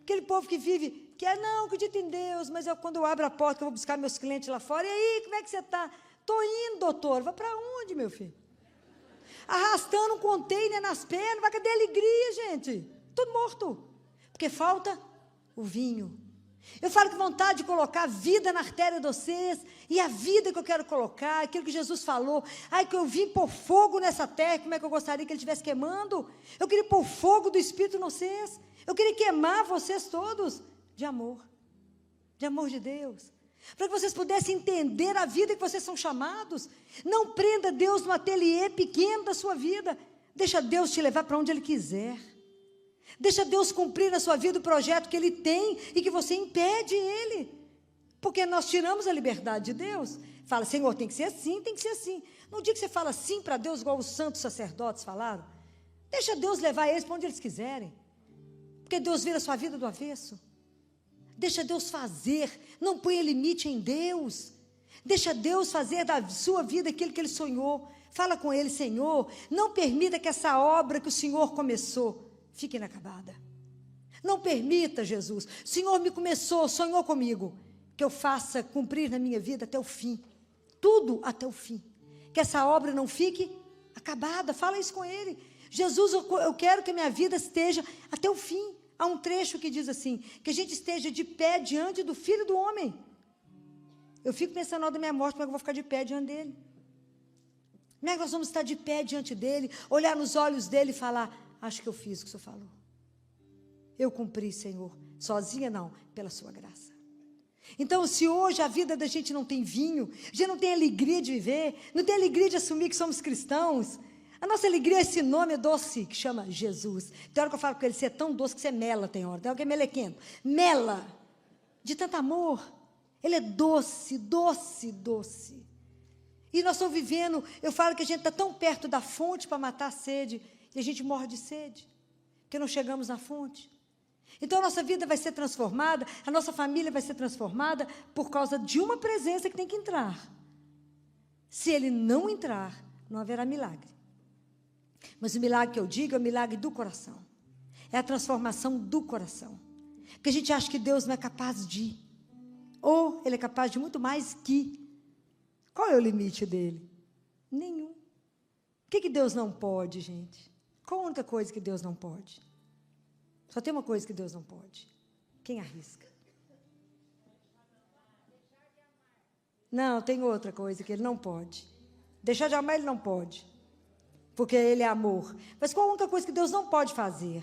Aquele povo que vive, que não, acredita em Deus, mas quando eu abro a porta, eu vou buscar meus clientes lá fora, e aí, como é que você está? Estou indo, doutor. Vai para onde, meu filho? Arrastando um container nas pernas, vai, cadê a alegria, gente? Tudo morto. Porque falta o vinho. Eu falo que vontade de colocar vida na artéria de vocês, e a vida que eu quero colocar, aquilo que Jesus falou, que eu vim pôr fogo nessa terra, como é que eu gostaria que ele estivesse queimando? Eu queria pôr fogo do Espírito em vocês, eu queria queimar vocês todos de amor de Deus, para que vocês pudessem entender a vida que vocês são chamados. Não prenda Deus no ateliê pequeno da sua vida, deixa Deus te levar para onde Ele quiser. Deixa Deus cumprir na sua vida o projeto que Ele tem e que você impede Ele. Porque nós tiramos a liberdade de Deus. Fala, Senhor, tem que ser assim, tem que ser assim. No dia que você fala sim para Deus, igual os santos sacerdotes falaram, deixa Deus levar eles para onde eles quiserem. Porque Deus vira a sua vida do avesso. Deixa Deus fazer, não ponha limite em Deus. Deixa Deus fazer da sua vida aquilo que Ele sonhou. Fala com Ele, Senhor, não permita que essa obra que o Senhor começou fique inacabada. Não permita, Jesus. O Senhor me começou, sonhou comigo, que eu faça cumprir na minha vida até o fim. Tudo até o fim. Que essa obra não fique acabada. Fala isso com Ele. Jesus, eu quero que a minha vida esteja até o fim. Há um trecho que diz assim, que a gente esteja de pé diante do Filho do Homem. Eu fico pensando na hora da minha morte, como é que eu vou ficar de pé diante dEle? Como é que nós vamos estar de pé diante dEle, olhar nos olhos dEle e falar, acho que eu fiz o que o Senhor falou. Eu cumpri, Senhor. Sozinha não, pela sua graça. Então, se hoje a vida da gente não tem vinho, a gente não tem alegria de viver, não tem alegria de assumir que somos cristãos, a nossa alegria é esse nome doce que chama Jesus. Tem hora que eu falo com ele, você é tão doce que você mela, tem hora. Tem hora que é melequento. Mela, de tanto amor. Ele é doce, doce, doce. E nós estamos vivendo, eu falo que a gente está tão perto da fonte para matar a sede, e a gente morre de sede, porque não chegamos na fonte. Então, a nossa vida vai ser transformada, a nossa família vai ser transformada por causa de uma presença que tem que entrar. Se ele não entrar, não haverá milagre. Mas o milagre que eu digo é o milagre do coração. É a transformação do coração. Porque a gente acha que Deus não é capaz de. Ou ele é capaz de muito mais que. Qual é o limite dele? Nenhum. O que Deus não pode, gente? Qual a única coisa que Deus não pode? Só tem uma coisa que Deus não pode. Quem arrisca? Não, tem outra coisa que ele não pode. Deixar de amar ele não pode. Porque ele é amor. Mas qual a única coisa que Deus não pode fazer?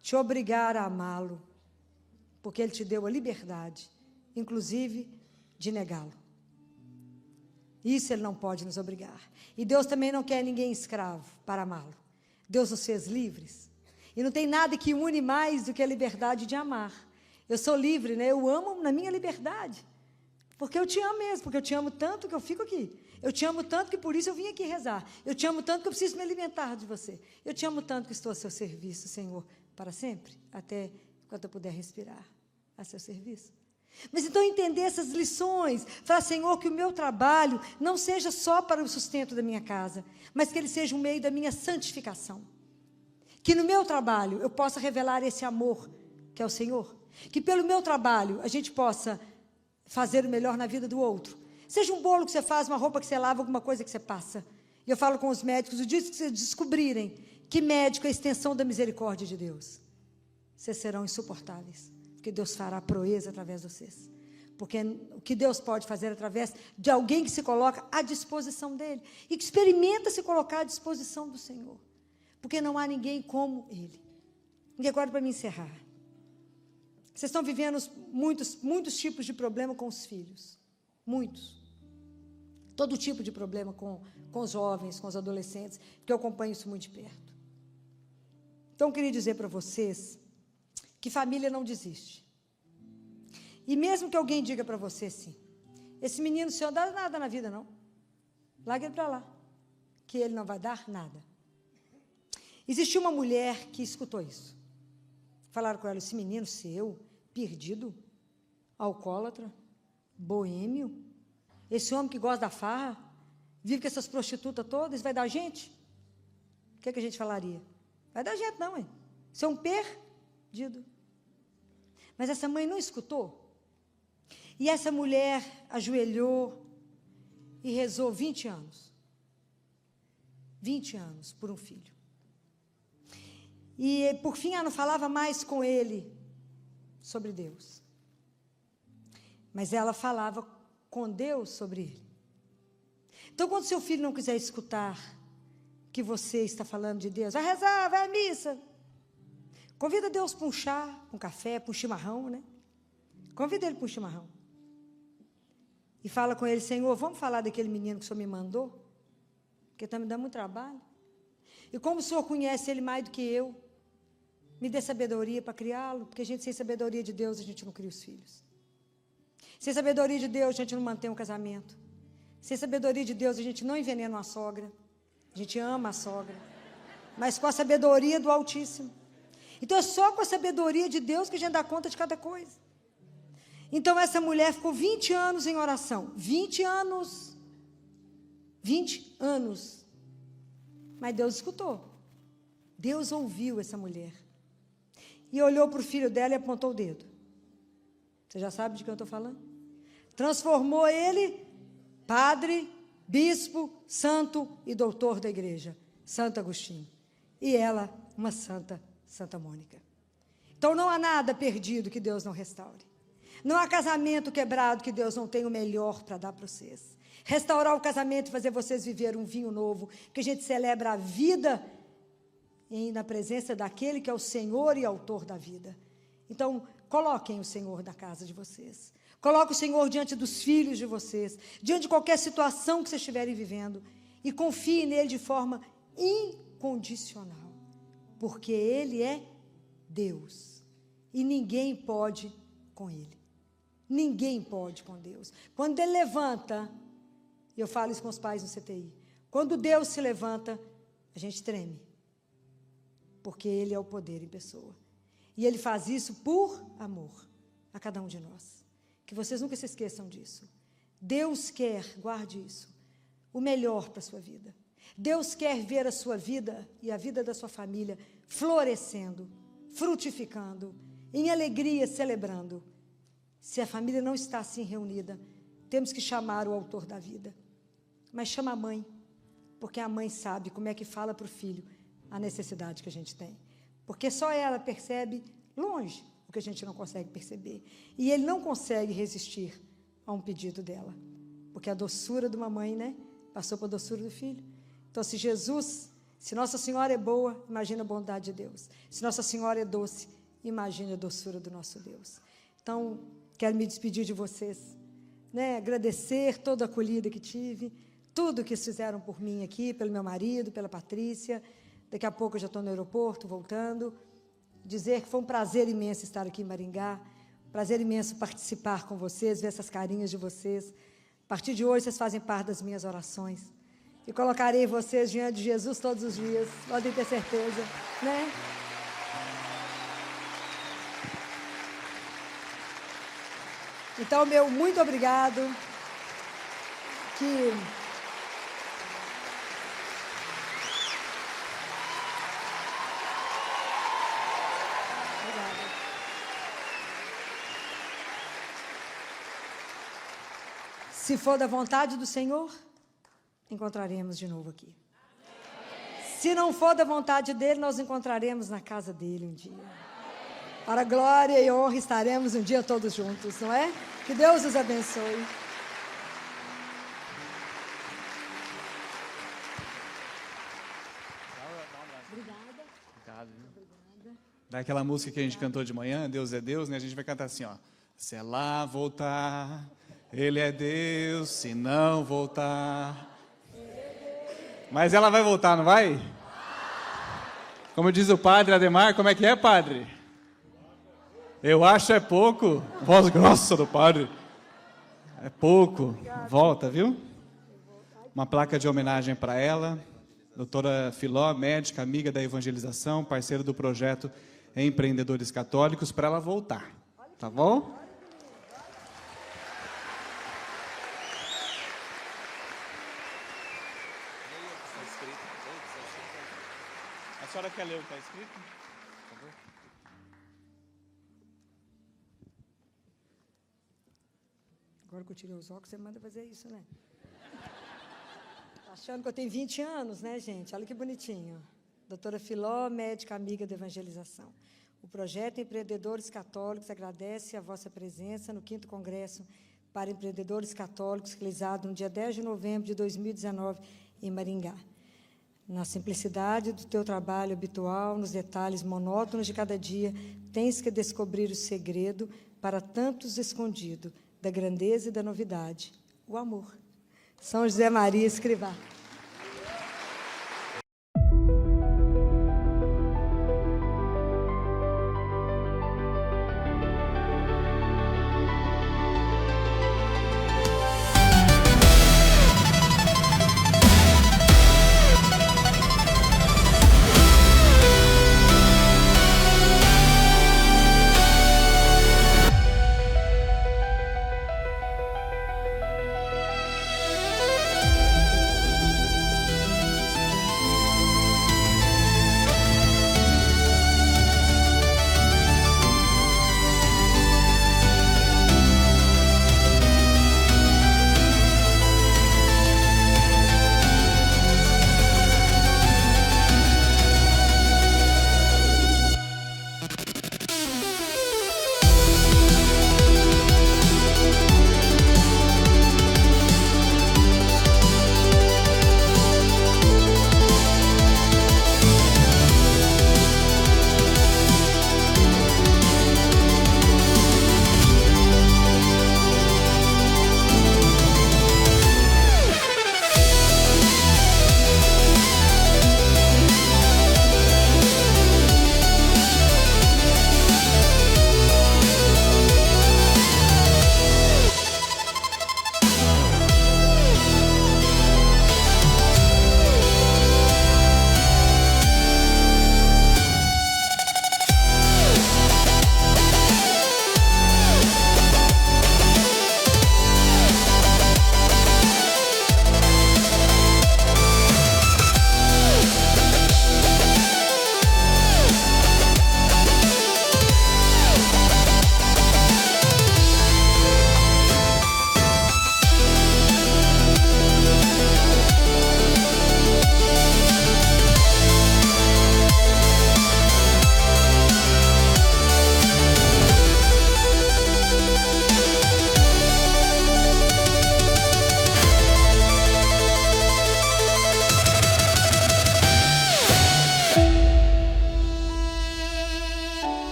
Te obrigar a amá-lo. Porque ele te deu a liberdade, inclusive, de negá-lo. Isso ele não pode nos obrigar. E Deus também não quer ninguém escravo para amá-lo. Deus nos fez livres. E não tem nada que une mais do que a liberdade de amar. Eu sou livre, né? Eu amo na minha liberdade. Porque eu te amo mesmo, porque eu te amo tanto que eu fico aqui. Eu te amo tanto que por isso eu vim aqui rezar. Eu te amo tanto que eu preciso me alimentar de você. Eu te amo tanto que estou a seu serviço, Senhor, para sempre, até enquanto eu puder respirar a seu serviço. Mas então entender essas lições, falar, Senhor, que o meu trabalho não seja só para o sustento da minha casa, mas que ele seja um meio da minha santificação. Que no meu trabalho eu possa revelar esse amor que é o Senhor. Que pelo meu trabalho a gente possa fazer o melhor na vida do outro. Seja um bolo que você faz, uma roupa que você lava, alguma coisa que você passa. E eu falo com os médicos, o dia que vocês descobrirem que médico é a extensão da misericórdia de Deus, vocês serão insuportáveis. Porque Deus fará proeza através de vocês. Porque o que Deus pode fazer através de alguém que se coloca à disposição dEle. E que experimenta se colocar à disposição do Senhor. Porque não há ninguém como Ele. E agora, para me encerrar. Vocês estão vivendo muitos tipos de problema com os filhos. Muitos. Todo tipo de problema com os jovens, com os adolescentes. Porque eu acompanho isso muito de perto. Então, eu queria dizer para vocês que família não desiste. E mesmo que alguém diga para você assim, esse menino, o senhor não dá nada na vida, não. Larga ele para lá, que ele não vai dar nada. Existiu uma mulher que escutou isso. Falaram com ela, esse menino seu, perdido, alcoólatra, boêmio, esse homem que gosta da farra, vive com essas prostitutas todas, vai dar gente? O que a gente falaria? Vai dar gente não, hein? Isso é um perdido. Mas essa mãe não escutou. E essa mulher ajoelhou e rezou 20 anos. 20 anos por um filho. E, por fim, ela não falava mais com ele sobre Deus. Mas ela falava com Deus sobre ele. Então, quando seu filho não quiser escutar que você está falando de Deus, vai rezar, vai à missa. Convida Deus para um chá, para um café, para um chimarrão, né? Convida ele para um chimarrão. E fala com ele, Senhor, vamos falar daquele menino que o Senhor me mandou? Porque está me dando muito trabalho. E como o Senhor conhece ele mais do que eu, me dê sabedoria para criá-lo, porque a gente, sem sabedoria de Deus, a gente não cria os filhos. Sem sabedoria de Deus, a gente não mantém um casamento. Sem sabedoria de Deus, a gente não envenena uma sogra. A gente ama a sogra. Mas com a sabedoria do Altíssimo. Então, é só com a sabedoria de Deus que a gente dá conta de cada coisa. Então, essa mulher ficou 20 anos em oração. 20 anos. 20 anos. Mas Deus escutou. Deus ouviu essa mulher. E olhou para o filho dela e apontou o dedo. Você já sabe de quem eu estou falando? Transformou ele, padre, bispo, santo e doutor da igreja. Santo Agostinho. E ela, uma Santa Mônica. Então, não há nada perdido que Deus não restaure. Não há casamento quebrado que Deus não tenha o melhor para dar para vocês. Restaurar o casamento e fazer vocês viver um vinho novo, que a gente celebra a vida e na presença daquele que é o Senhor e autor da vida. Então, coloquem o Senhor na casa de vocês. Coloquem o Senhor diante dos filhos de vocês, diante de qualquer situação que vocês estiverem vivendo, e confiem nele de forma incondicional, porque Ele é Deus, e ninguém pode com Ele. Ninguém pode com Deus. Quando Ele levanta, e eu falo isso com os pais no CTI, quando Deus se levanta, a gente treme, porque Ele é o poder em pessoa. E Ele faz isso por amor a cada um de nós. Que vocês nunca se esqueçam disso. Deus quer, guarde isso, o melhor para a sua vida. Deus quer ver a sua vida e a vida da sua família florescendo, frutificando, em alegria, celebrando. Se a família não está assim reunida, temos que chamar o autor da vida. Mas chama a mãe, porque a mãe sabe como é que fala para o filho a necessidade que a gente tem. Porque só ela percebe longe o que a gente não consegue perceber. E ele não consegue resistir a um pedido dela. Porque a doçura de uma mãe, né, passou para a doçura do filho. Então, se Nossa Senhora é boa, imagina a bondade de Deus. Se Nossa Senhora é doce, imagina a doçura do nosso Deus. Então, quero me despedir de vocês, né, agradecer toda a acolhida que tive, tudo que fizeram por mim aqui, pelo meu marido, pela Patrícia. Daqui a pouco eu já estou no aeroporto, voltando. Dizer que foi um prazer imenso estar aqui em Maringá, prazer imenso participar com vocês, ver essas carinhas de vocês. A partir de hoje, vocês fazem parte das minhas orações. E colocarei vocês diante de Jesus todos os dias, podem ter certeza, né? Então, meu muito obrigado. Se for da vontade do Senhor, encontraremos de novo aqui. Se não for da vontade dele, nós encontraremos na casa dele um dia. Para a glória e honra estaremos um dia todos juntos, não é? Que Deus os abençoe. Obrigado. Daquela música que a gente cantou de manhã, Deus é Deus, né? A gente vai cantar assim, ó. Se ela voltar, Ele é Deus, se não voltar... Mas ela vai voltar, não vai? Como diz o padre Ademar, como é que é, padre? Eu acho é pouco. Voz grossa do padre. É pouco. Volta, viu? Uma placa de homenagem para ela. Doutora Filó, médica, amiga da evangelização, parceira do projeto Empreendedores Católicos, para ela voltar. Tá bom? A senhora quer ler o que está escrito? Por favor. Agora que eu tirei os óculos, você manda fazer isso, né? Achando que eu tenho 20 anos, né, gente? Olha que bonitinho. Doutora Filó, médica amiga da evangelização. O projeto Empreendedores Católicos agradece a vossa presença no 5º Congresso para Empreendedores Católicos, realizado no dia 10 de novembro de 2019, em Maringá. Na simplicidade do teu trabalho habitual, nos detalhes monótonos de cada dia, tens que descobrir o segredo para tantos escondido, da grandeza e da novidade, o amor. São José Maria Escrivá.